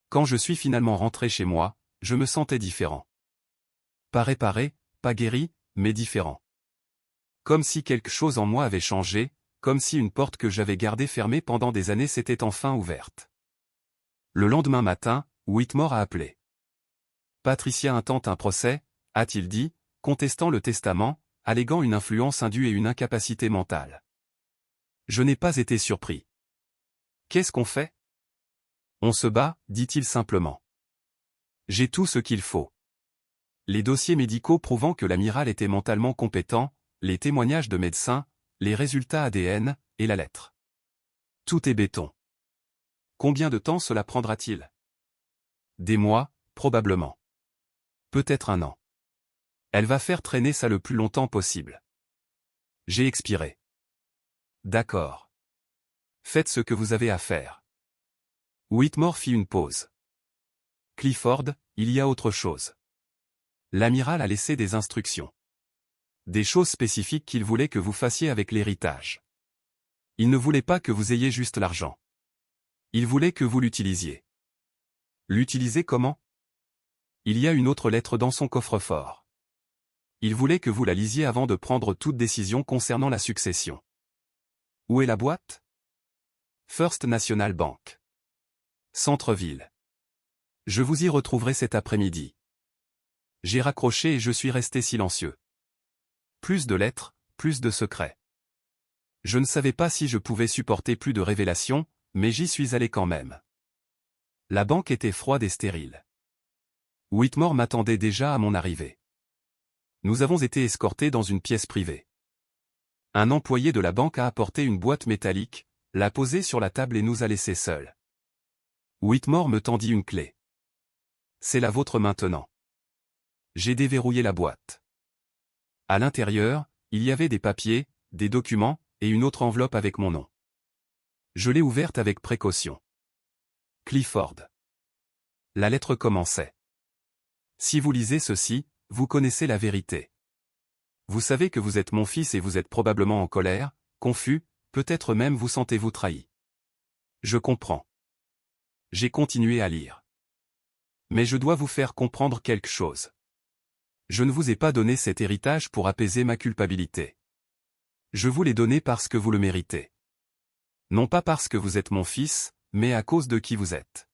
Quand je suis finalement rentré chez moi, je me sentais différent. Pas réparé, pas guéri, mais différent. Comme si quelque chose en moi avait changé, comme si une porte que j'avais gardée fermée pendant des années s'était enfin ouverte. Le lendemain matin, Whitmore a appelé. Patricia intente un procès, a-t-il dit, contestant le testament, alléguant une influence indue et une incapacité mentale. Je n'ai pas été surpris. Qu'est-ce qu'on fait? On se bat, dit-il simplement. J'ai tout ce qu'il faut. Les dossiers médicaux prouvant que l'amiral était mentalement compétent, les témoignages de médecins, les résultats ADN, et la lettre. Tout est béton. Combien de temps cela prendra-t-il? Des mois, probablement. Peut-être 1 an. Elle va faire traîner ça le plus longtemps possible. J'ai expiré. D'accord. Faites ce que vous avez à faire. Whitmore fit une pause. Clifford, il y a autre chose. L'amiral a laissé des instructions. Des choses spécifiques qu'il voulait que vous fassiez avec l'héritage. Il ne voulait pas que vous ayez juste l'argent. Il voulait que vous l'utilisiez. L'utiliser comment? Il y a une autre lettre dans son coffre-fort. Il voulait que vous la lisiez avant de prendre toute décision concernant la succession. Où est la boîte? First National Bank. Centre-ville. Je vous y retrouverai cet après-midi. J'ai raccroché et je suis resté silencieux. Plus de lettres, plus de secrets. Je ne savais pas si je pouvais supporter plus de révélations, mais j'y suis allé quand même. La banque était froide et stérile. Whitmore m'attendait déjà à mon arrivée. Nous avons été escortés dans une pièce privée. Un employé de la banque a apporté une boîte métallique, l'a posée sur la table et nous a laissés seuls. Whitmore me tendit une clé. C'est la vôtre maintenant. J'ai déverrouillé la boîte. À l'intérieur, il y avait des papiers, des documents, et une autre enveloppe avec mon nom. Je l'ai ouverte avec précaution. Clifford. La lettre commençait. Si vous lisez ceci, vous connaissez la vérité. Vous savez que vous êtes mon fils et vous êtes probablement en colère, confus, peut-être même vous sentez-vous trahi. Je comprends. J'ai continué à lire. Mais je dois vous faire comprendre quelque chose. Je ne vous ai pas donné cet héritage pour apaiser ma culpabilité. Je vous l'ai donné parce que vous le méritez. Non pas parce que vous êtes mon fils, mais à cause de qui vous êtes.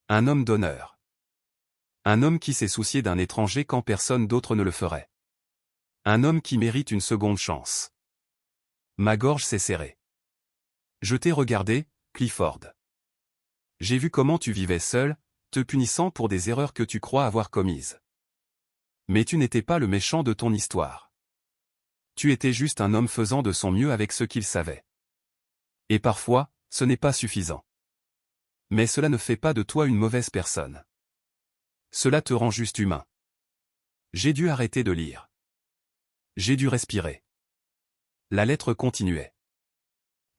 Un homme d'honneur. Un homme qui s'est soucié d'un étranger quand personne d'autre ne le ferait. Un homme qui mérite une seconde chance. Ma gorge s'est serrée. Je t'ai regardé, Clifford. J'ai vu comment tu vivais seul, te punissant pour des erreurs que tu crois avoir commises. Mais tu n'étais pas le méchant de ton histoire. Tu étais juste un homme faisant de son mieux avec ce qu'il savait. Et parfois, ce n'est pas suffisant. Mais cela ne fait pas de toi une mauvaise personne. Cela te rend juste humain. J'ai dû arrêter de lire. J'ai dû respirer. La lettre continuait.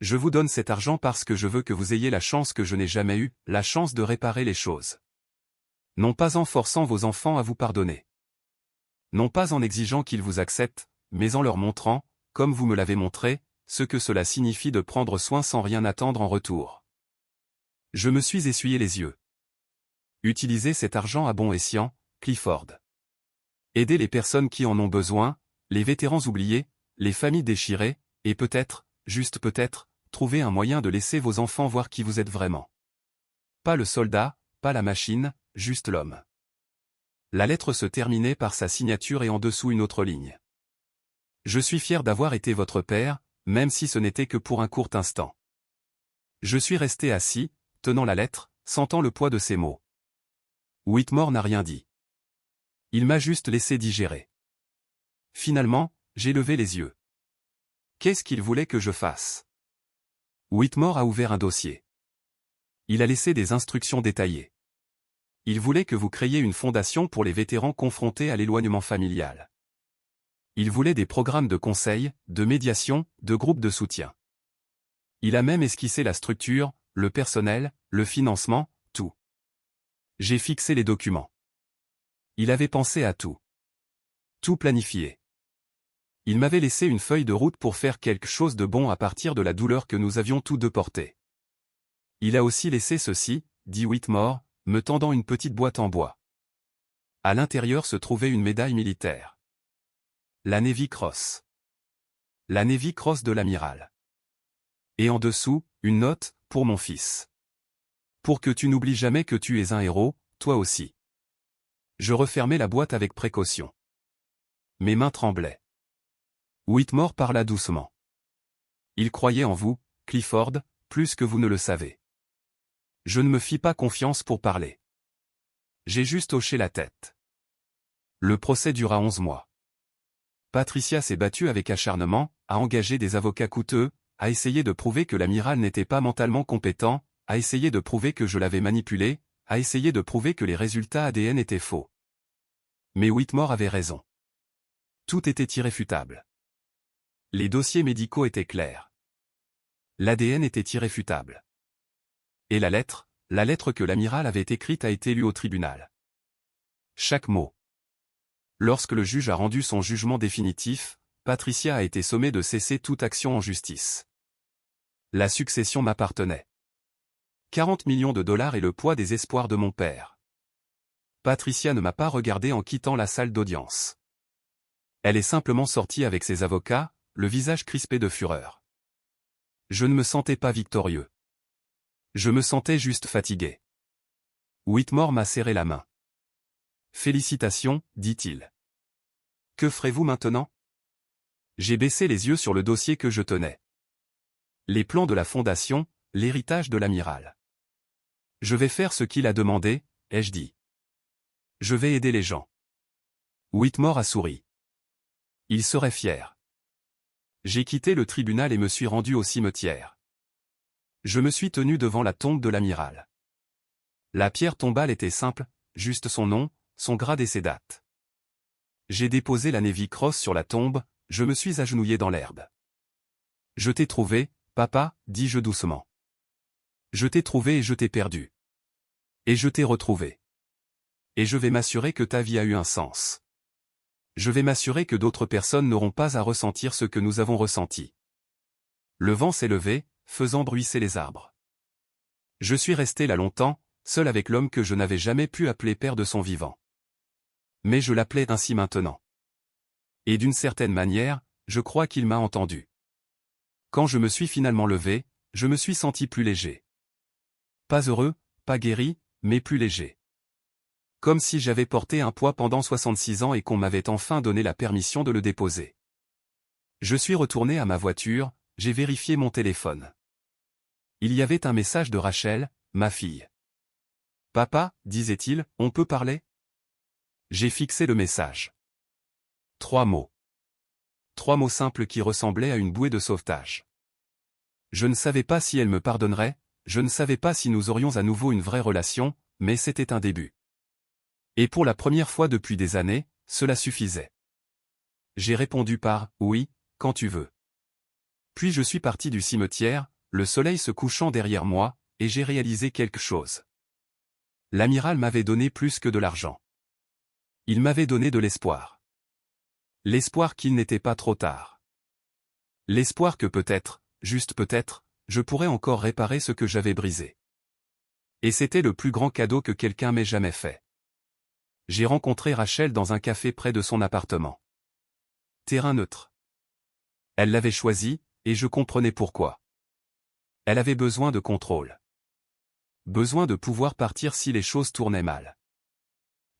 Je vous donne cet argent parce que je veux que vous ayez la chance que je n'ai jamais eue, la chance de réparer les choses. Non pas en forçant vos enfants à vous pardonner. Non pas en exigeant qu'ils vous acceptent, mais en leur montrant, comme vous me l'avez montré, ce que cela signifie de prendre soin sans rien attendre en retour. Je me suis essuyé les yeux. Utilisez cet argent à bon escient, Clifford. Aidez les personnes qui en ont besoin, les vétérans oubliés, les familles déchirées, et peut-être, juste peut-être, trouver un moyen de laisser vos enfants voir qui vous êtes vraiment. Pas le soldat, pas la machine, juste l'homme. La lettre se terminait par sa signature et en dessous une autre ligne. Je suis fier d'avoir été votre père, même si ce n'était que pour un court instant. Je suis resté assis, tenant la lettre, sentant le poids de ses mots. Whitmore n'a rien dit. Il m'a juste laissé digérer. Finalement, j'ai levé les yeux. Qu'est-ce qu'il voulait que je fasse? Whitmore a ouvert un dossier. Il a laissé des instructions détaillées. Il voulait que vous créiez une fondation pour les vétérans confrontés à l'éloignement familial. Il voulait des programmes de conseil, de médiation, de groupes de soutien. Il a même esquissé la structure, le personnel, le financement, tout. J'ai fixé les documents. Il avait pensé à tout. Tout planifié. Il m'avait laissé une feuille de route pour faire quelque chose de bon à partir de la douleur que nous avions tous deux portée. Il a aussi laissé ceci, dit Whitmore, me tendant une petite boîte en bois. À l'intérieur se trouvait une médaille militaire. La Navy Cross. La Navy Cross de l'amiral. Et en dessous, une note, pour mon fils. Pour que tu n'oublies jamais que tu es un héros, toi aussi. Je refermai la boîte avec précaution. Mes mains tremblaient. Whitmore parla doucement. Il croyait en vous, Clifford, plus que vous ne le savez. Je ne me fis pas confiance pour parler. J'ai juste hoché la tête. Le procès dura 11 mois. Patricia s'est battue avec acharnement, a engagé des avocats coûteux, a essayé de prouver que l'amiral n'était pas mentalement compétent, a essayé de prouver que je l'avais manipulé, a essayé de prouver que les résultats ADN étaient faux. Mais Whitmore avait raison. Tout était irréfutable. Les dossiers médicaux étaient clairs. L'ADN était irréfutable. Et la lettre que l'amiral avait écrite a été lue au tribunal. Chaque mot. Lorsque le juge a rendu son jugement définitif, Patricia a été sommée de cesser toute action en justice. La succession m'appartenait. 40 millions de dollars et le poids des espoirs de mon père. Patricia ne m'a pas regardé en quittant la salle d'audience. Elle est simplement sortie avec ses avocats, le visage crispé de fureur. Je ne me sentais pas victorieux. Je me sentais juste fatigué. Whitmore m'a serré la main. Félicitations, dit-il. Que ferez-vous maintenant? J'ai baissé les yeux sur le dossier que je tenais. Les plans de la fondation, l'héritage de l'amiral. Je vais faire ce qu'il a demandé, ai-je dit. Je vais aider les gens. Whitmore a souri. Il serait fier. J'ai quitté le tribunal et me suis rendu au cimetière. Je me suis tenu devant la tombe de l'amiral. La pierre tombale était simple, juste son nom, son grade et ses dates. J'ai déposé la Navy Cross sur la tombe, je me suis agenouillé dans l'herbe. Je t'ai trouvé, papa, dis-je doucement. Je t'ai trouvé et je t'ai perdu. Et je t'ai retrouvé. Et je vais m'assurer que ta vie a eu un sens. Je vais m'assurer que d'autres personnes n'auront pas à ressentir ce que nous avons ressenti. Le vent s'est levé, faisant bruisser les arbres. Je suis resté là longtemps, seul avec l'homme que je n'avais jamais pu appeler père de son vivant. Mais je l'appelais ainsi maintenant. Et d'une certaine manière, je crois qu'il m'a entendu. Quand je me suis finalement levé, je me suis senti plus léger. Pas heureux, pas guéri, mais plus léger. Comme si j'avais porté un poids pendant 66 ans et qu'on m'avait enfin donné la permission de le déposer. Je suis retourné à ma voiture, j'ai vérifié mon téléphone. Il y avait un message de Rachel, ma fille. Papa, disait-il, on peut parler? J'ai fixé le message. 3 mots. 3 mots simples qui ressemblaient à une bouée de sauvetage. Je ne savais pas si elle me pardonnerait, je ne savais pas si nous aurions à nouveau une vraie relation, mais c'était un début. Et pour la première fois depuis des années, cela suffisait. J'ai répondu par « oui, quand tu veux ». Puis je suis parti du cimetière, le soleil se couchant derrière moi, et j'ai réalisé quelque chose. L'amiral m'avait donné plus que de l'argent. Il m'avait donné de l'espoir. L'espoir qu'il n'était pas trop tard. L'espoir que peut-être, juste peut-être, je pourrais encore réparer ce que j'avais brisé. Et c'était le plus grand cadeau que quelqu'un m'ait jamais fait. J'ai rencontré Rachel dans un café près de son appartement. Terrain neutre. Elle l'avait choisi, et je comprenais pourquoi. Elle avait besoin de contrôle. Besoin de pouvoir partir si les choses tournaient mal.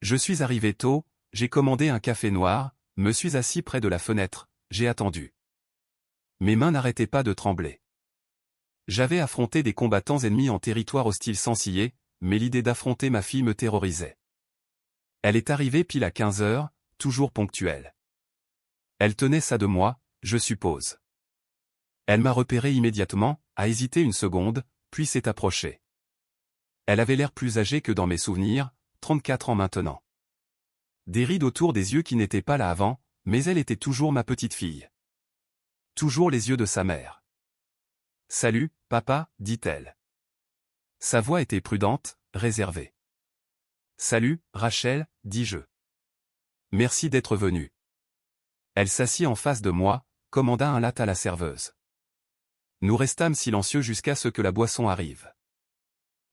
Je suis arrivé tôt, j'ai commandé un café noir, me suis assis près de la fenêtre, j'ai attendu. Mes mains n'arrêtaient pas de trembler. J'avais affronté des combattants ennemis en territoire hostile sans scier, mais l'idée d'affronter ma fille me terrorisait. Elle est arrivée pile à 15 heures, toujours ponctuelle. Elle tenait ça de moi, je suppose. Elle m'a repéré immédiatement, a hésité une seconde, puis s'est approchée. Elle avait l'air plus âgée que dans mes souvenirs, 34 ans maintenant. Des rides autour des yeux qui n'étaient pas là avant, mais elle était toujours ma petite fille. Toujours les yeux de sa mère. « Salut, papa, dit-elle. » Sa voix était prudente, réservée. « Salut, Rachel, dis-je. Merci d'être venue. » Elle s'assit en face de moi, commanda un latte à la serveuse. Nous restâmes silencieux jusqu'à ce que la boisson arrive.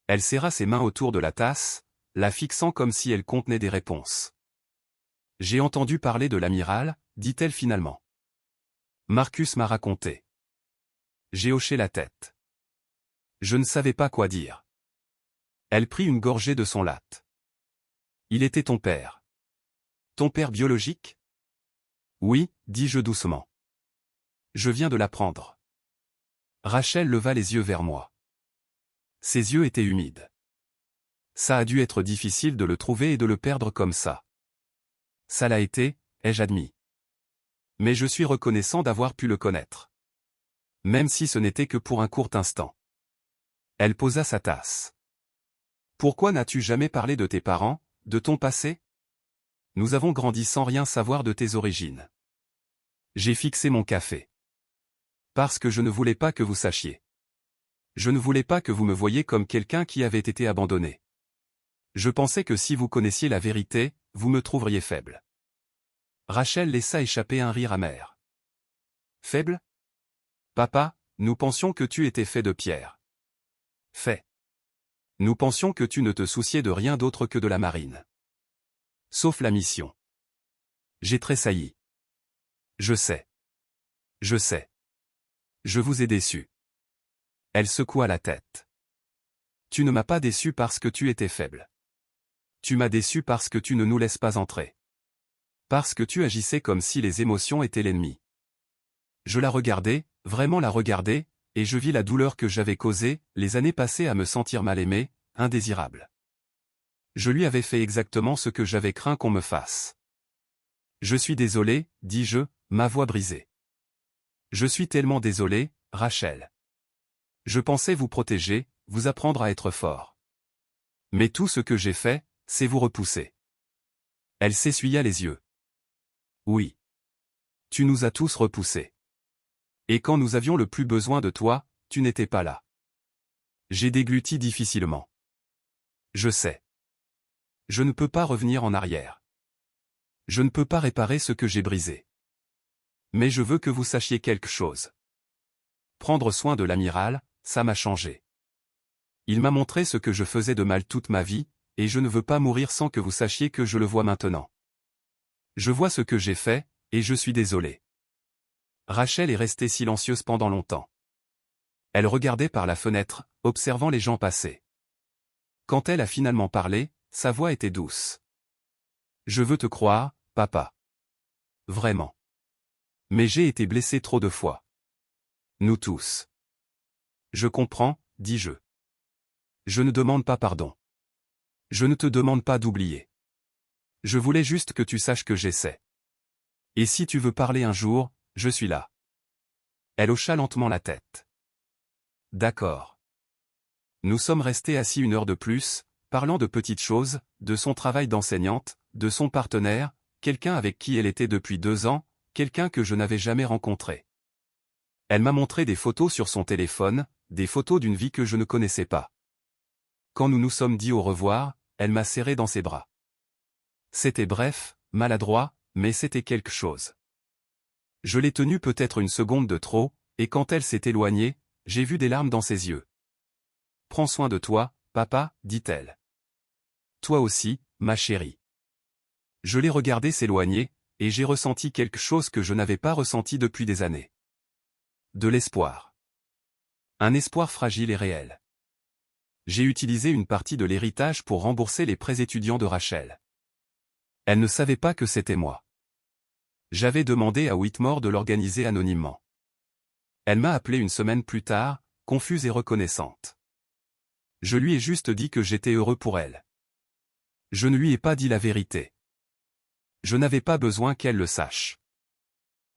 Elle serra ses mains autour de la tasse, la fixant comme si elle contenait des réponses. « J'ai entendu parler de l'amiral, dit-elle finalement. Marcus m'a raconté. » J'ai hoché la tête. Je ne savais pas quoi dire. Elle prit une gorgée de son latte. « Il était ton père. Ton père biologique? » Oui, dis-je doucement. Je viens de l'apprendre. Rachel leva les yeux vers moi. Ses yeux étaient humides. Ça a dû être difficile de le trouver et de le perdre comme ça. Ça l'a été, ai-je admis. Mais je suis reconnaissant d'avoir pu le connaître. Même si ce n'était que pour un court instant. Elle posa sa tasse. Pourquoi n'as-tu jamais parlé de tes parents, de ton passé? Nous avons grandi sans rien savoir de tes origines. J'ai fixé mon café. Parce que je ne voulais pas que vous sachiez. Je ne voulais pas que vous me voyiez comme quelqu'un qui avait été abandonné. Je pensais que si vous connaissiez la vérité, vous me trouveriez faible. Rachel laissa échapper un rire amer. Faible? Papa, nous pensions que tu étais fait de pierre. Fait. Nous pensions que tu ne te souciais de rien d'autre que de la marine. Sauf la mission. J'ai tressailli. Je sais. Je sais. Je vous ai déçu. Elle secoua la tête. Tu ne m'as pas déçu parce que tu étais faible. Tu m'as déçu parce que tu ne nous laisses pas entrer. Parce que tu agissais comme si les émotions étaient l'ennemi. Je la regardais, vraiment la regardais, et je vis la douleur que j'avais causée, les années passées à me sentir mal aimé, indésirable. Je lui avais fait exactement ce que j'avais craint qu'on me fasse. Je suis désolé, dis-je, ma voix brisée. Je suis tellement désolé, Rachel. Je pensais vous protéger, vous apprendre à être fort. Mais tout ce que j'ai fait, c'est vous repousser. Elle s'essuya les yeux. Oui. Tu nous as tous repoussés. Et quand nous avions le plus besoin de toi, tu n'étais pas là. J'ai dégluti difficilement. Je sais. Je ne peux pas revenir en arrière. Je ne peux pas réparer ce que j'ai brisé. Mais je veux que vous sachiez quelque chose. Prendre soin de l'amiral, ça m'a changé. Il m'a montré ce que je faisais de mal toute ma vie, et je ne veux pas mourir sans que vous sachiez que je le vois maintenant. Je vois ce que j'ai fait, et je suis désolé. Rachel est restée silencieuse pendant longtemps. Elle regardait par la fenêtre, observant les gens passer. Quand elle a finalement parlé, sa voix était douce. Je veux te croire, papa. Vraiment. Mais j'ai été blessé trop de fois. Nous tous. Je comprends, dis-je. Je ne demande pas pardon. Je ne te demande pas d'oublier. Je voulais juste que tu saches que j'essaie. Et si tu veux parler un jour, je suis là. Elle hocha lentement la tête. D'accord. Nous sommes restés assis 1 heure de plus, parlant de petites choses, de son travail d'enseignante, de son partenaire, quelqu'un avec qui elle était depuis 2 ans, quelqu'un que je n'avais jamais rencontré. Elle m'a montré des photos sur son téléphone, des photos d'une vie que je ne connaissais pas. Quand nous nous sommes dit au revoir, elle m'a serré dans ses bras. C'était bref, maladroit, mais c'était quelque chose. Je l'ai tenue peut-être 1 seconde de trop, et quand elle s'est éloignée, j'ai vu des larmes dans ses yeux. « Prends soin de toi, papa, dit-elle. Toi aussi, ma chérie. » Je l'ai regardé s'éloigner, et j'ai ressenti quelque chose que je n'avais pas ressenti depuis des années. De l'espoir. Un espoir fragile et réel. J'ai utilisé une partie de l'héritage pour rembourser les prêts étudiants de Rachel. Elle ne savait pas que c'était moi. J'avais demandé à Whitmore de l'organiser anonymement. Elle m'a appelé 1 semaine plus tard, confuse et reconnaissante. Je lui ai juste dit que j'étais heureux pour elle. Je ne lui ai pas dit la vérité. Je n'avais pas besoin qu'elle le sache.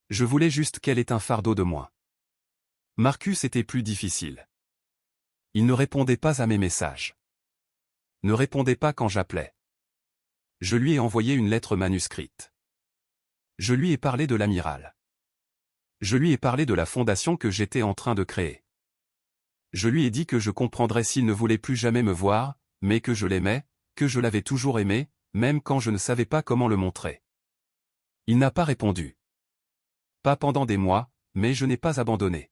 Je voulais juste qu'elle ait un fardeau de moins. Marcus était plus difficile. Il ne répondait pas à mes messages. Ne répondait pas quand j'appelais. Je lui ai envoyé une lettre manuscrite. Je lui ai parlé de l'amiral. Je lui ai parlé de la fondation que j'étais en train de créer. Je lui ai dit que je comprendrais s'il ne voulait plus jamais me voir, mais que je l'aimais, que je l'avais toujours aimé, même quand je ne savais pas comment le montrer. Il n'a pas répondu. Pas pendant des mois, mais je n'ai pas abandonné.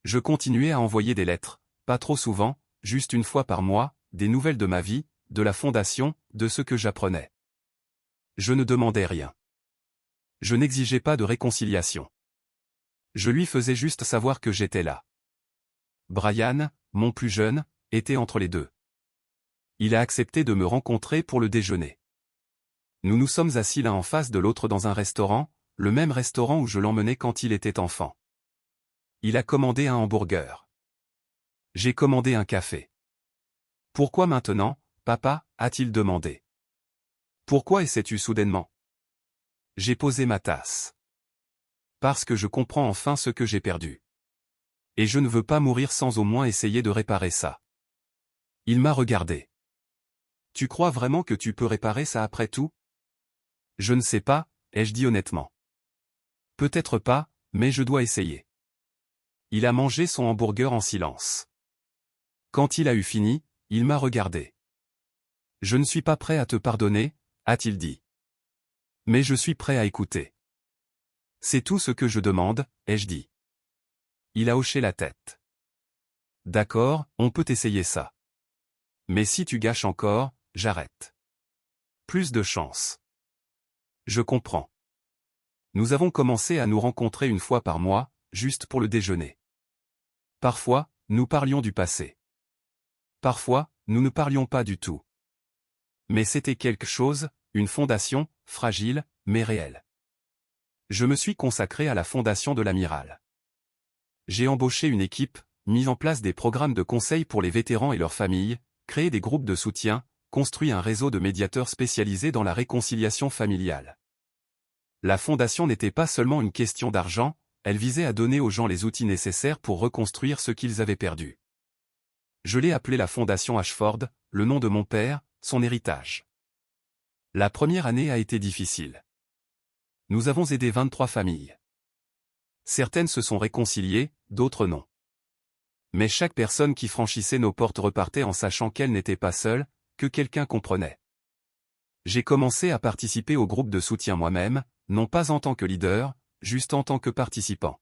Je continuais à envoyer des lettres, pas trop souvent, juste 1 fois par mois, des nouvelles de ma vie, de la fondation, de ce que j'apprenais. Je ne demandais rien. Je n'exigeais pas de réconciliation. Je lui faisais juste savoir que j'étais là. Brian, mon plus jeune, était entre les deux. Il a accepté de me rencontrer pour le déjeuner. Nous nous sommes assis l'un en face de l'autre dans un restaurant, le même restaurant où je l'emmenais quand il était enfant. Il a commandé un hamburger. J'ai commandé un café. « Pourquoi maintenant, papa ?» a-t-il demandé. « Pourquoi essaies-tu soudainement ?» J'ai posé ma tasse. Parce que je comprends enfin ce que j'ai perdu. Et je ne veux pas mourir sans au moins essayer de réparer ça. Il m'a regardé. Tu crois vraiment que tu peux réparer ça après tout? Je ne sais pas, ai-je dit honnêtement. Peut-être pas, mais je dois essayer. Il a mangé son hamburger en silence. Quand il a eu fini, il m'a regardé. Je ne suis pas prêt à te pardonner, a-t-il dit. Mais je suis prêt à écouter. C'est tout ce que je demande, ai-je dit. Il a hoché la tête. D'accord, on peut essayer ça. Mais si tu gâches encore, j'arrête. Plus de chance. Je comprends. Nous avons commencé à nous rencontrer 1 fois par mois, juste pour le déjeuner. Parfois, nous parlions du passé. Parfois, nous ne parlions pas du tout. Mais c'était quelque chose, une fondation, fragile, mais réelle. Je me suis consacré à la fondation de l'Amiral. J'ai embauché une équipe, mis en place des programmes de conseil pour les vétérans et leurs familles, créé des groupes de soutien, construit un réseau de médiateurs spécialisés dans la réconciliation familiale. La fondation n'était pas seulement une question d'argent, elle visait à donner aux gens les outils nécessaires pour reconstruire ce qu'ils avaient perdu. Je l'ai appelée la Fondation Ashford, le nom de mon père, son héritage. La première année a été difficile. Nous avons aidé 23 familles. Certaines se sont réconciliées, d'autres non. Mais chaque personne qui franchissait nos portes repartait en sachant qu'elle n'était pas seule, que quelqu'un comprenait. J'ai commencé à participer au groupe de soutien moi-même, non pas en tant que leader, juste en tant que participant.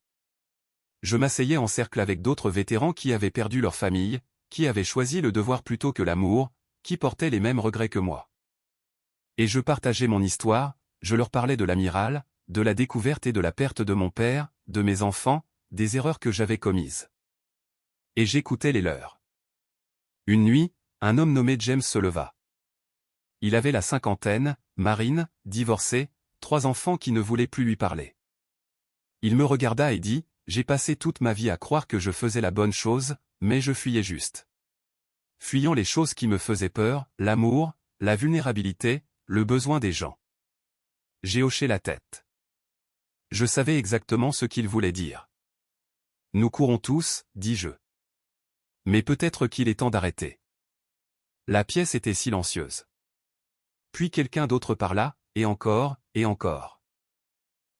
Je m'asseyais en cercle avec d'autres vétérans qui avaient perdu leur famille, qui avaient choisi le devoir plutôt que l'amour, qui portaient les mêmes regrets que moi. Et je partageais mon histoire, je leur parlais de l'amiral, de la découverte et de la perte de mon père, de mes enfants, des erreurs que j'avais commises. Et j'écoutais les leurs. Une nuit, un homme nommé James se leva. Il avait la cinquantaine, marine, divorcé, 3 enfants qui ne voulaient plus lui parler. Il me regarda et dit, « J'ai passé toute ma vie à croire que je faisais la bonne chose, mais je fuyais juste. Fuyant les choses qui me faisaient peur, l'amour, la vulnérabilité, le besoin des gens. » J'ai hoché la tête. Je savais exactement ce qu'il voulait dire. « Nous courons tous, dis-je. Mais peut-être qu'il est temps d'arrêter. » La pièce était silencieuse. Puis quelqu'un d'autre parla, et encore, et encore.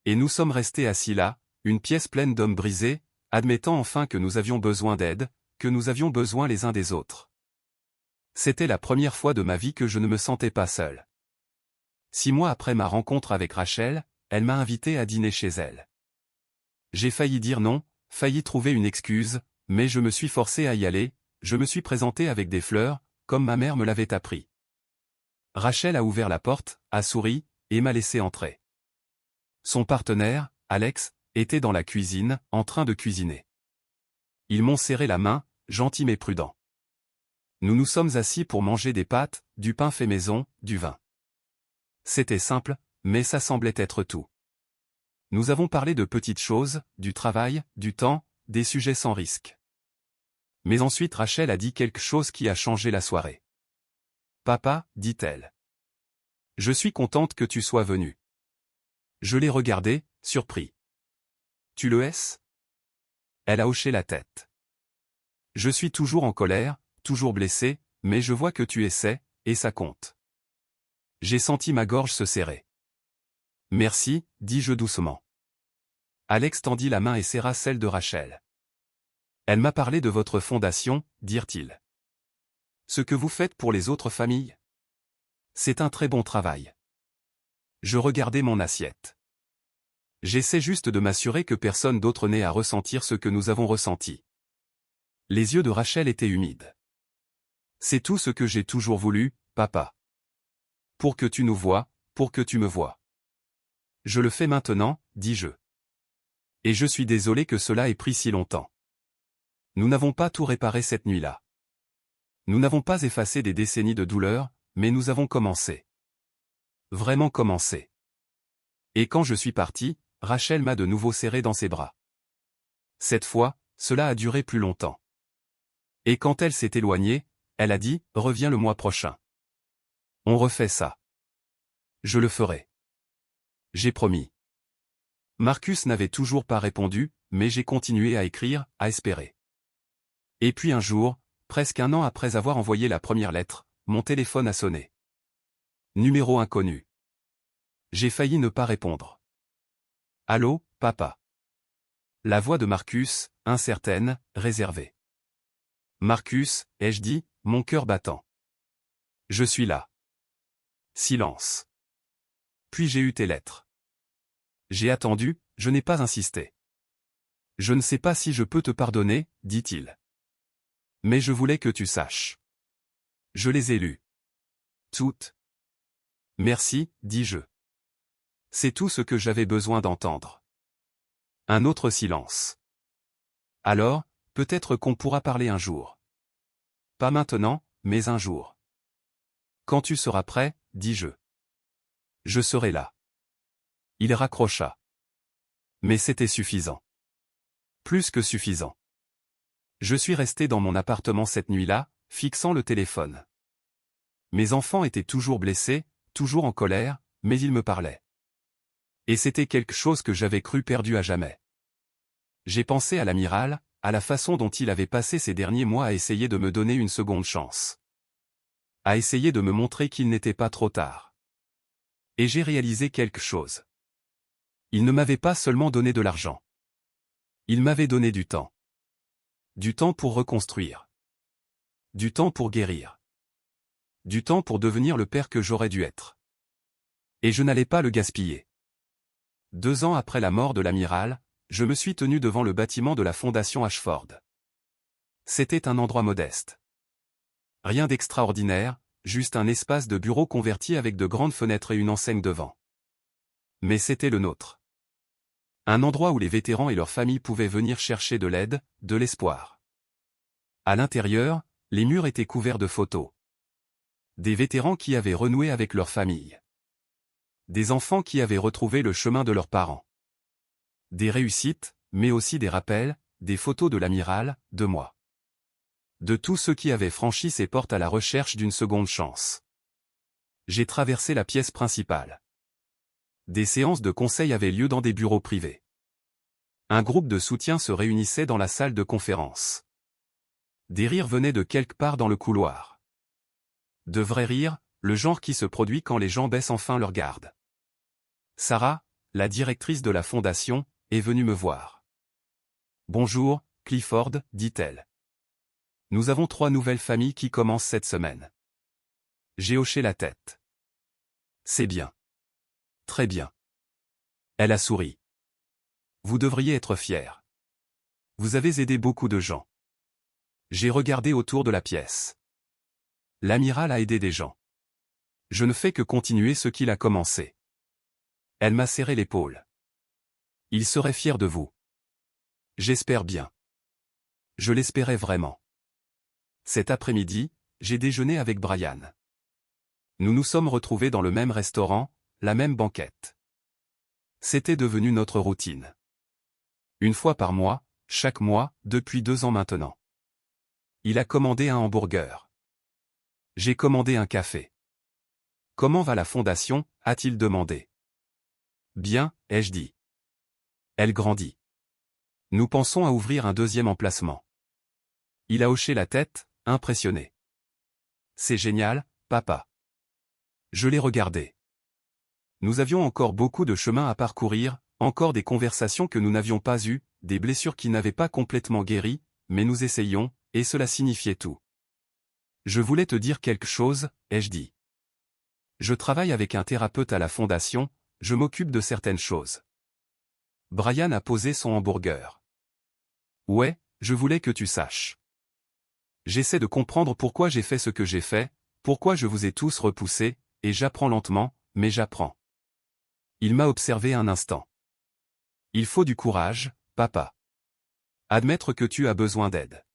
Et nous sommes restés assis là, une pièce pleine d'hommes brisés, admettant enfin que nous avions besoin d'aide, que nous avions besoin les uns des autres. C'était la première fois de ma vie que je ne me sentais pas seul. 6 mois après ma rencontre avec Rachel, elle m'a invité à dîner chez elle. J'ai failli dire non, failli trouver une excuse, mais je me suis forcé à y aller, je me suis présenté avec des fleurs, comme ma mère me l'avait appris. Rachel a ouvert la porte, a souri, et m'a laissé entrer. Son partenaire, Alex, était dans la cuisine, en train de cuisiner. Ils m'ont serré la main, gentil mais prudent. Nous nous sommes assis pour manger des pâtes, du pain fait maison, du vin. C'était simple, mais ça semblait être tout. Nous avons parlé de petites choses, du travail, du temps, des sujets sans risque. Mais ensuite Rachel a dit quelque chose qui a changé la soirée. « Papa, dit-elle. Je suis contente que tu sois venu. » Je l'ai regardée, surpris. « Tu le es ?» Elle a hoché la tête. « Je suis toujours en colère, toujours blessé, mais je vois que tu essaies, et ça compte. » J'ai senti ma gorge se serrer. « Merci, dis-je doucement. » Alex tendit la main et serra celle de Rachel. « Elle m'a parlé de votre fondation, dirent-ils. Ce que vous faites pour les autres familles. C'est un très bon travail. » Je regardais mon assiette. J'essaie juste de m'assurer que personne d'autre n'ait à ressentir ce que nous avons ressenti. Les yeux de Rachel étaient humides. « C'est tout ce que j'ai toujours voulu, papa. Pour que tu nous vois, pour que tu me vois. Je le fais maintenant, dis-je. Et je suis désolé que cela ait pris si longtemps. Nous n'avons pas tout réparé cette nuit-là. Nous n'avons pas effacé des décennies de douleur, mais nous avons commencé. Vraiment commencé. » Et quand je suis parti, Rachel m'a de nouveau serré dans ses bras. Cette fois, cela a duré plus longtemps. Et quand elle s'est éloignée, elle a dit, « Reviens le mois prochain. On refait ça. » Je le ferai. J'ai promis. Marcus n'avait toujours pas répondu, mais j'ai continué à écrire, à espérer. Et puis un jour, presque 1 an après avoir envoyé la première lettre, mon téléphone a sonné. Numéro inconnu. J'ai failli ne pas répondre. « Allô, papa. » La voix de Marcus, incertaine, réservée. « Marcus, ai-je dit, mon cœur battant. Je suis là. » Silence. Puis j'ai eu tes lettres. J'ai attendu, je n'ai pas insisté. « Je ne sais pas si je peux te pardonner, dit-il. Mais je voulais que tu saches. Je les ai lues. Toutes. Merci, dis-je. C'est tout ce que j'avais besoin d'entendre. » Un autre silence. « Alors, peut-être qu'on pourra parler un jour. » Pas maintenant, mais un jour. Quand tu seras prêt, dis-je. Je serai là. Il raccrocha. Mais c'était suffisant. Plus que suffisant. Je suis resté dans mon appartement cette nuit-là, fixant le téléphone. Mes enfants étaient toujours blessés, toujours en colère, mais ils me parlaient. Et c'était quelque chose que j'avais cru perdu à jamais. J'ai pensé à l'amiral, à la façon dont il avait passé ces derniers mois à essayer de me donner une seconde chance. À essayer de me montrer qu'il n'était pas trop tard. Et j'ai réalisé quelque chose. Il ne m'avait pas seulement donné de l'argent. Il m'avait donné du temps. Du temps pour reconstruire. Du temps pour guérir. Du temps pour devenir le père que j'aurais dû être. Et je n'allais pas le gaspiller. 2 ans après la mort de l'amiral, je me suis tenu devant le bâtiment de la Fondation Ashford. C'était un endroit modeste. Rien d'extraordinaire, juste un espace de bureau converti avec de grandes fenêtres et une enseigne devant. Mais c'était le nôtre. Un endroit où les vétérans et leurs familles pouvaient venir chercher de l'aide, de l'espoir. À l'intérieur, les murs étaient couverts de photos. Des vétérans qui avaient renoué avec leur famille. Des enfants qui avaient retrouvé le chemin de leurs parents. Des réussites, mais aussi des rappels, des photos de l'amiral, de moi. De tous ceux qui avaient franchi ces portes à la recherche d'une seconde chance. J'ai traversé la pièce principale. Des séances de conseil avaient lieu dans des bureaux privés. Un groupe de soutien se réunissait dans la salle de conférence. Des rires venaient de quelque part dans le couloir. De vrais rires, le genre qui se produit quand les gens baissent enfin leur garde. Sarah, la directrice de la fondation, est venue me voir. « Bonjour, Clifford, dit-elle. Nous avons 3 nouvelles familles qui commencent cette semaine. » J'ai hoché la tête. C'est bien. Très bien. Elle a souri. Vous devriez être fier. Vous avez aidé beaucoup de gens. J'ai regardé autour de la pièce. L'amiral a aidé des gens. Je ne fais que continuer ce qu'il a commencé. Elle m'a serré l'épaule. Il serait fier de vous. J'espère bien. Je l'espérais vraiment. Cet après-midi, j'ai déjeuné avec Brian. Nous nous sommes retrouvés dans le même restaurant, la même banquette. C'était devenu notre routine. Une fois par mois, chaque mois, depuis 2 ans maintenant. Il a commandé un hamburger. J'ai commandé un café. Comment va la fondation, a-t-il demandé. Bien, ai-je dit. Elle grandit. Nous pensons à ouvrir un 2e emplacement. Il a hoché la tête, impressionné. C'est génial, papa. Je l'ai regardé. Nous avions encore beaucoup de chemin à parcourir, encore des conversations que nous n'avions pas eues, des blessures qui n'avaient pas complètement guéri, mais nous essayions, et cela signifiait tout. Je voulais te dire quelque chose, ai-je dit. Je travaille avec un thérapeute à la fondation, je m'occupe de certaines choses. Brian a posé son hamburger. Ouais, je voulais que tu saches. J'essaie de comprendre pourquoi j'ai fait ce que j'ai fait, pourquoi je vous ai tous repoussés, et j'apprends lentement, mais j'apprends. Il m'a observé un instant. Il faut du courage, papa. Admettre que tu as besoin d'aide.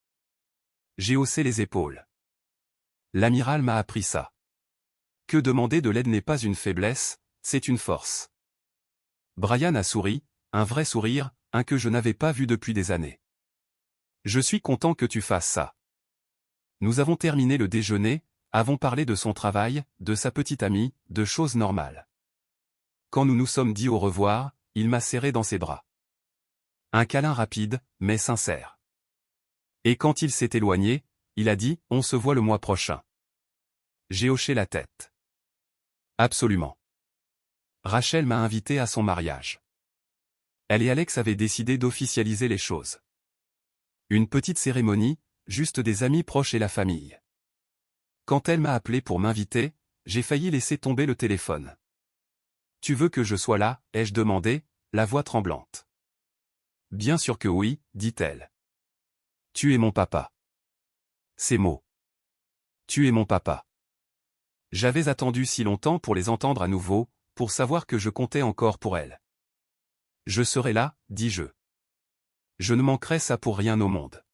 J'ai haussé les épaules. L'amiral m'a appris ça. Que demander de l'aide n'est pas une faiblesse, c'est une force. Brian a souri, un vrai sourire, un que je n'avais pas vu depuis des années. Je suis content que tu fasses ça. Nous avons terminé le déjeuner, avons parlé de son travail, de sa petite amie, de choses normales. Quand nous nous sommes dit au revoir, il m'a serré dans ses bras. Un câlin rapide, mais sincère. Et quand il s'est éloigné, il a dit « On se voit le mois prochain ». J'ai hoché la tête. Absolument. Rachel m'a invité à son mariage. Elle et Alex avaient décidé d'officialiser les choses. Une petite cérémonie, juste des amis proches et la famille. Quand elle m'a appelé pour m'inviter, j'ai failli laisser tomber le téléphone. « Tu veux que je sois là ?» ai-je demandé, la voix tremblante. « Bien sûr que oui, dit-elle. Tu es mon papa. » Ces mots. Tu es mon papa. J'avais attendu si longtemps pour les entendre à nouveau, pour savoir que je comptais encore pour elle. Je serai là, dis-je. Je ne manquerai ça pour rien au monde.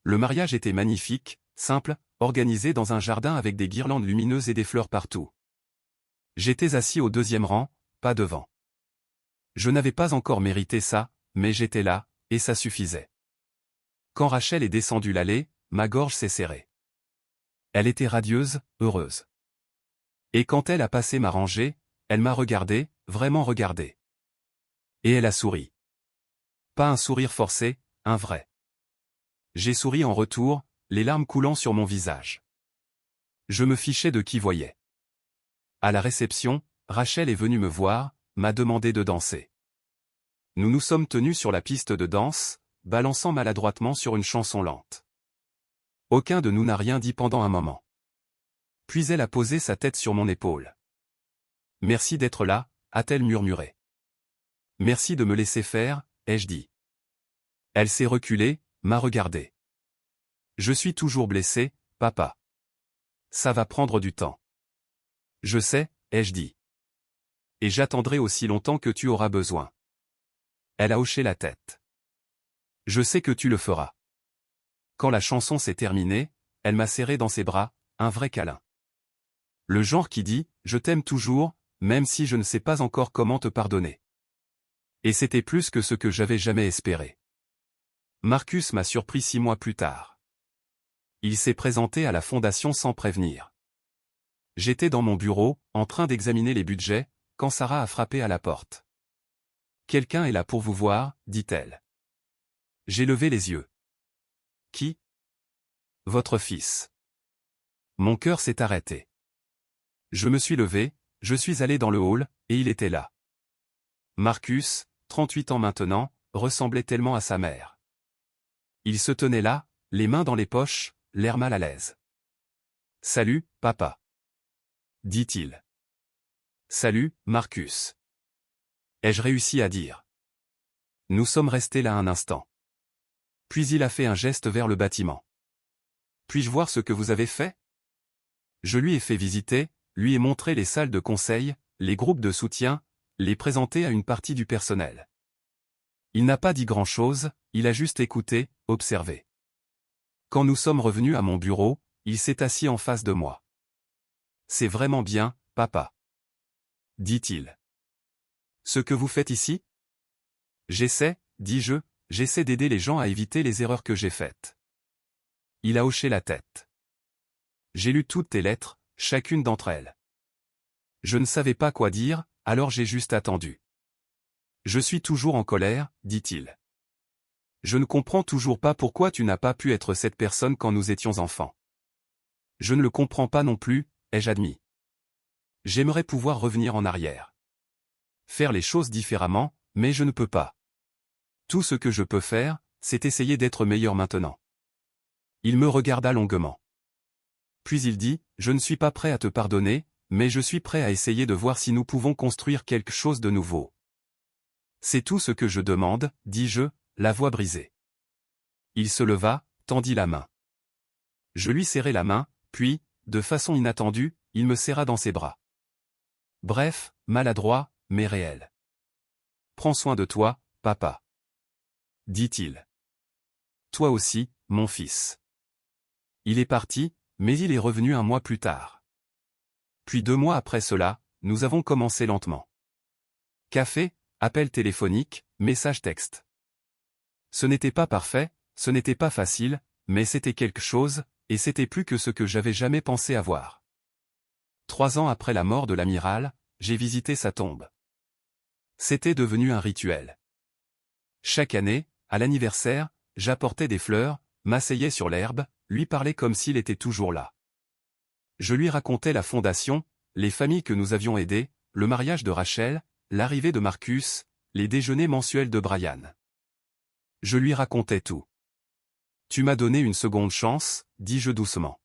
Le mariage était magnifique, simple, organisée dans un jardin avec des guirlandes lumineuses et des fleurs partout. J'étais assis au deuxième rang, pas devant. Je n'avais pas encore mérité ça, mais j'étais là, et ça suffisait. Quand Rachel est descendue l'allée, ma gorge s'est serrée. Elle était radieuse, heureuse. Et quand elle a passé ma rangée, elle m'a regardé, vraiment regardé. Et elle a souri. Pas un sourire forcé, un vrai. J'ai souri en retour, les larmes coulant sur mon visage. Je me fichais de qui voyait. À la réception, Rachel est venue me voir, m'a demandé de danser. Nous nous sommes tenus sur la piste de danse, balançant maladroitement sur une chanson lente. Aucun de nous n'a rien dit pendant un moment. Puis elle a posé sa tête sur mon épaule. « Merci d'être là », a-t-elle murmuré. « Merci de me laisser faire », ai-je dit. Elle s'est reculée, m'a regardé. « Je suis toujours blessé, papa. Ça va prendre du temps. » « Je sais », ai-je dit. « Et j'attendrai aussi longtemps que tu auras besoin. » Elle a hoché la tête. « Je sais que tu le feras. » Quand la chanson s'est terminée, elle m'a serré dans ses bras, un vrai câlin. Le genre qui dit « Je t'aime toujours », même si je ne sais pas encore comment te pardonner. Et c'était plus que ce que j'avais jamais espéré. Marcus m'a surpris 6 mois plus tard. Il s'est présenté à la fondation sans prévenir. J'étais dans mon bureau, en train d'examiner les budgets, quand Sarah a frappé à la porte. « Quelqu'un est là pour vous voir », dit-elle. J'ai levé les yeux. « Qui ? » ?»« Votre fils. » Mon cœur s'est arrêté. Je me suis levé, je suis allé dans le hall, et il était là. Marcus, 38 ans maintenant, ressemblait tellement à sa mère. Il se tenait là, les mains dans les poches, l'air mal à l'aise. « Salut, papa. » dit-il. « Salut, Marcus. » Ai-je réussi à dire. Nous sommes restés là un instant. Puis il a fait un geste vers le bâtiment. « Puis-je voir ce que vous avez fait ?» Je lui ai fait visiter, lui ai montré les salles de conseil, les groupes de soutien, les présenter à une partie du personnel. Il n'a pas dit grand-chose, il a juste écouté, observé. Quand nous sommes revenus à mon bureau, il s'est assis en face de moi. « C'est vraiment bien, papa. » dit-il. « Ce que vous faites ici ? » J'essaie, dis-je, j'essaie d'aider les gens à éviter les erreurs que j'ai faites. Il a hoché la tête. J'ai lu toutes tes lettres, chacune d'entre elles. Je ne savais pas quoi dire, alors j'ai juste attendu. Je suis toujours en colère, dit-il. Je ne comprends toujours pas pourquoi tu n'as pas pu être cette personne quand nous étions enfants. Je ne le comprends pas non plus, ai-je admis. J'aimerais pouvoir revenir en arrière. Faire les choses différemment, mais je ne peux pas. Tout ce que je peux faire, c'est essayer d'être meilleur maintenant. Il me regarda longuement. Puis il dit, « Je ne suis pas prêt à te pardonner, mais je suis prêt à essayer de voir si nous pouvons construire quelque chose de nouveau. » C'est tout ce que je demande, dis-je, la voix brisée. Il se leva, tendit la main. Je lui serrai la main, puis, de façon inattendue, il me serra dans ses bras. Bref, maladroit, mais réel. « Prends soin de toi, papa. » dit-il. « Toi aussi, mon fils. » Il est parti, mais il est revenu 1 mois plus tard. Puis 2 mois après cela, nous avons commencé lentement. Café, appel téléphonique, message texte. Ce n'était pas parfait, ce n'était pas facile, mais c'était quelque chose, et c'était plus que ce que j'avais jamais pensé avoir. 3 ans après la mort de l'amiral, j'ai visité sa tombe. C'était devenu un rituel. Chaque année, à l'anniversaire, j'apportais des fleurs, m'asseyais sur l'herbe, lui parlais comme s'il était toujours là. Je lui racontais la fondation, les familles que nous avions aidées, le mariage de Rachel, l'arrivée de Marcus, les déjeuners mensuels de Brian. Je lui racontais tout. « Tu m'as donné une seconde chance, dis-je doucement.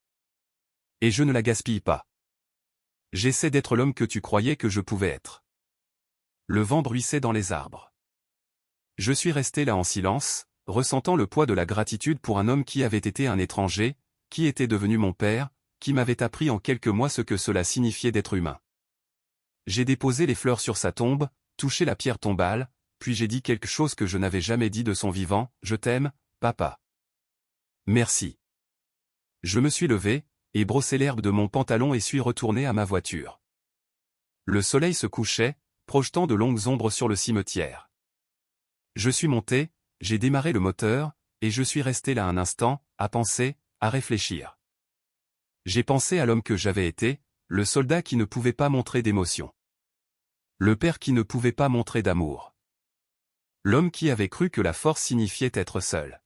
Et je ne la gaspille pas. J'essaie d'être l'homme que tu croyais que je pouvais être. » Le vent bruissait dans les arbres. Je suis resté là en silence, ressentant le poids de la gratitude pour un homme qui avait été un étranger, qui était devenu mon père, qui m'avait appris en quelques mois ce que cela signifiait d'être humain. J'ai déposé les fleurs sur sa tombe, touché la pierre tombale, puis j'ai dit quelque chose que je n'avais jamais dit de son vivant, « Je t'aime, papa. » Merci. Je me suis levé, et brossé l'herbe de mon pantalon et suis retourné à ma voiture. Le soleil se couchait, projetant de longues ombres sur le cimetière. Je suis monté, j'ai démarré le moteur, et je suis resté là un instant, à penser, à réfléchir. J'ai pensé à l'homme que j'avais été, le soldat qui ne pouvait pas montrer d'émotion. Le père qui ne pouvait pas montrer d'amour. L'homme qui avait cru que la force signifiait être seul.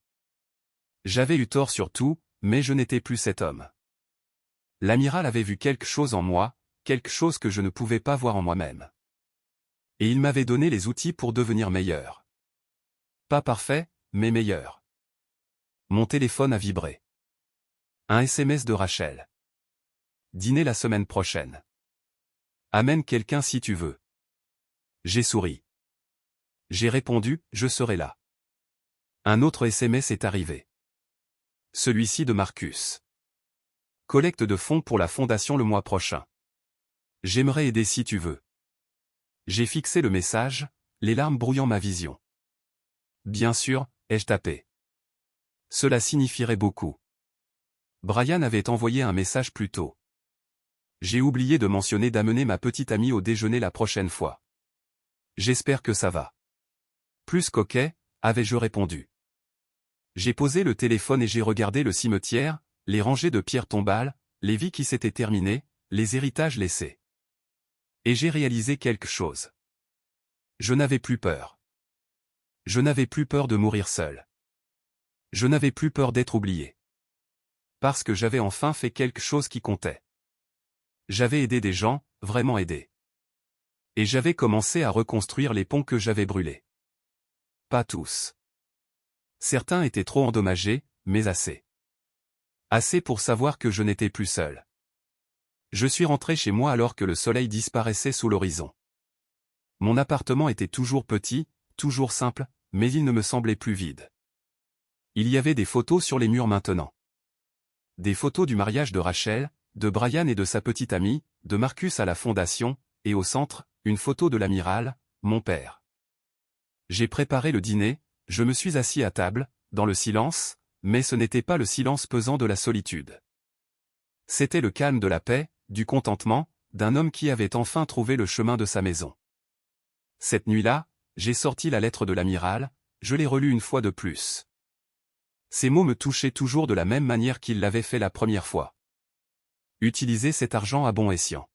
J'avais eu tort sur tout, mais je n'étais plus cet homme. L'amiral avait vu quelque chose en moi, quelque chose que je ne pouvais pas voir en moi-même. Et il m'avait donné les outils pour devenir meilleur. Pas parfait, mais meilleur. Mon téléphone a vibré. Un SMS de Rachel. Dîner la semaine prochaine. Amène quelqu'un si tu veux. J'ai souri. J'ai répondu, je serai là. Un autre SMS est arrivé. Celui-ci de Marcus. Collecte de fonds pour la fondation le mois prochain. J'aimerais aider si tu veux. J'ai fixé le message, les larmes brouillant ma vision. Bien sûr, ai-je tapé. Cela signifierait beaucoup. Brian avait envoyé un message plus tôt. J'ai oublié de mentionner d'amener ma petite amie au déjeuner la prochaine fois. J'espère que ça va. Plus qu'ok, avais-je répondu. J'ai posé le téléphone et j'ai regardé le cimetière, les rangées de pierres tombales, les vies qui s'étaient terminées, les héritages laissés. Et j'ai réalisé quelque chose. Je n'avais plus peur. Je n'avais plus peur de mourir seul. Je n'avais plus peur d'être oublié. Parce que j'avais enfin fait quelque chose qui comptait. J'avais aidé des gens, vraiment aidé. Et j'avais commencé à reconstruire les ponts que j'avais brûlés. Pas tous. Certains étaient trop endommagés, mais assez. Assez pour savoir que je n'étais plus seul. Je suis rentré chez moi alors que le soleil disparaissait sous l'horizon. Mon appartement était toujours petit, toujours simple, mais il ne me semblait plus vide. Il y avait des photos sur les murs maintenant. Des photos du mariage de Rachel, de Brian et de sa petite amie, de Marcus à la fondation, et au centre, une photo de l'amiral, mon père. J'ai préparé le dîner, je me suis assis à table, dans le silence, mais ce n'était pas le silence pesant de la solitude. C'était le calme de la paix, du contentement, d'un homme qui avait enfin trouvé le chemin de sa maison. Cette nuit-là, j'ai sorti la lettre de l'amiral, je l'ai relue une fois de plus. Ces mots me touchaient toujours de la même manière qu'ils l'avaient fait la première fois. Utilisez cet argent à bon escient.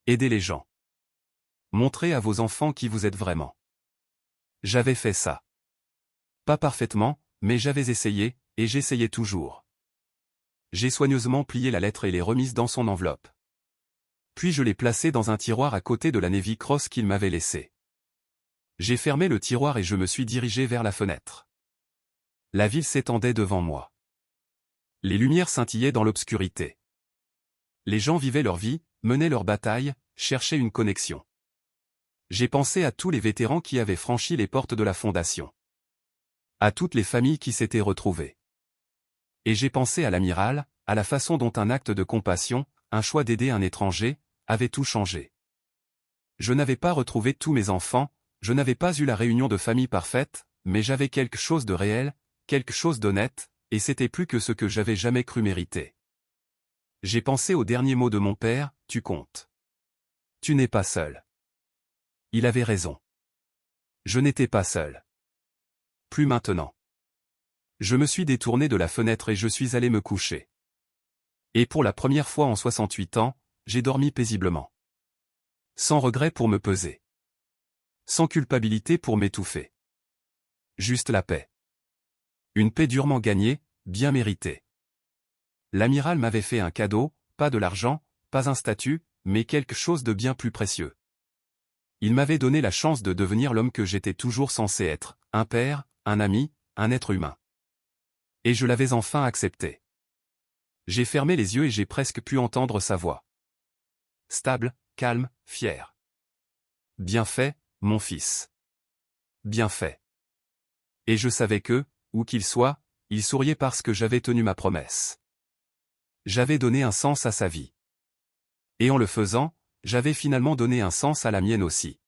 Aidez les gens. Montrez à vos enfants qui vous êtes vraiment. J'avais fait ça. Pas parfaitement, mais j'avais essayé, et j'essayais toujours. J'ai soigneusement plié la lettre et l'ai remise dans son enveloppe. Puis je l'ai placée dans un tiroir à côté de la Navy Cross qu'il m'avait laissée. J'ai fermé le tiroir et je me suis dirigé vers la fenêtre. La ville s'étendait devant moi. Les lumières scintillaient dans l'obscurité. Les gens vivaient leur vie, menaient leur bataille, cherchaient une connexion. J'ai pensé à tous les vétérans qui avaient franchi les portes de la fondation. À toutes les familles qui s'étaient retrouvées. Et j'ai pensé à l'amiral, à la façon dont un acte de compassion, un choix d'aider un étranger, avait tout changé. Je n'avais pas retrouvé tous mes enfants, je n'avais pas eu la réunion de famille parfaite, mais j'avais quelque chose de réel, quelque chose d'honnête, et c'était plus que ce que j'avais jamais cru mériter. J'ai pensé aux derniers mots de mon père, tu comptes. Tu n'es pas seul. Il avait raison. Je n'étais pas seul. Plus maintenant. Je me suis détourné de la fenêtre et je suis allé me coucher. Et pour la première fois en 68 ans, j'ai dormi paisiblement. Sans regret pour me peser. Sans culpabilité pour m'étouffer. Juste la paix. Une paix durement gagnée, bien méritée. L'amiral m'avait fait un cadeau, pas de l'argent, pas un statut, mais quelque chose de bien plus précieux. Il m'avait donné la chance de devenir l'homme que j'étais toujours censé être, un père, un ami, un être humain. Et je l'avais enfin accepté. J'ai fermé les yeux et j'ai presque pu entendre sa voix. Stable, calme, fier. Bien fait, mon fils. Bien fait. Et je savais que, où qu'il soit, il souriait parce que j'avais tenu ma promesse. J'avais donné un sens à sa vie. Et en le faisant, j'avais finalement donné un sens à la mienne aussi.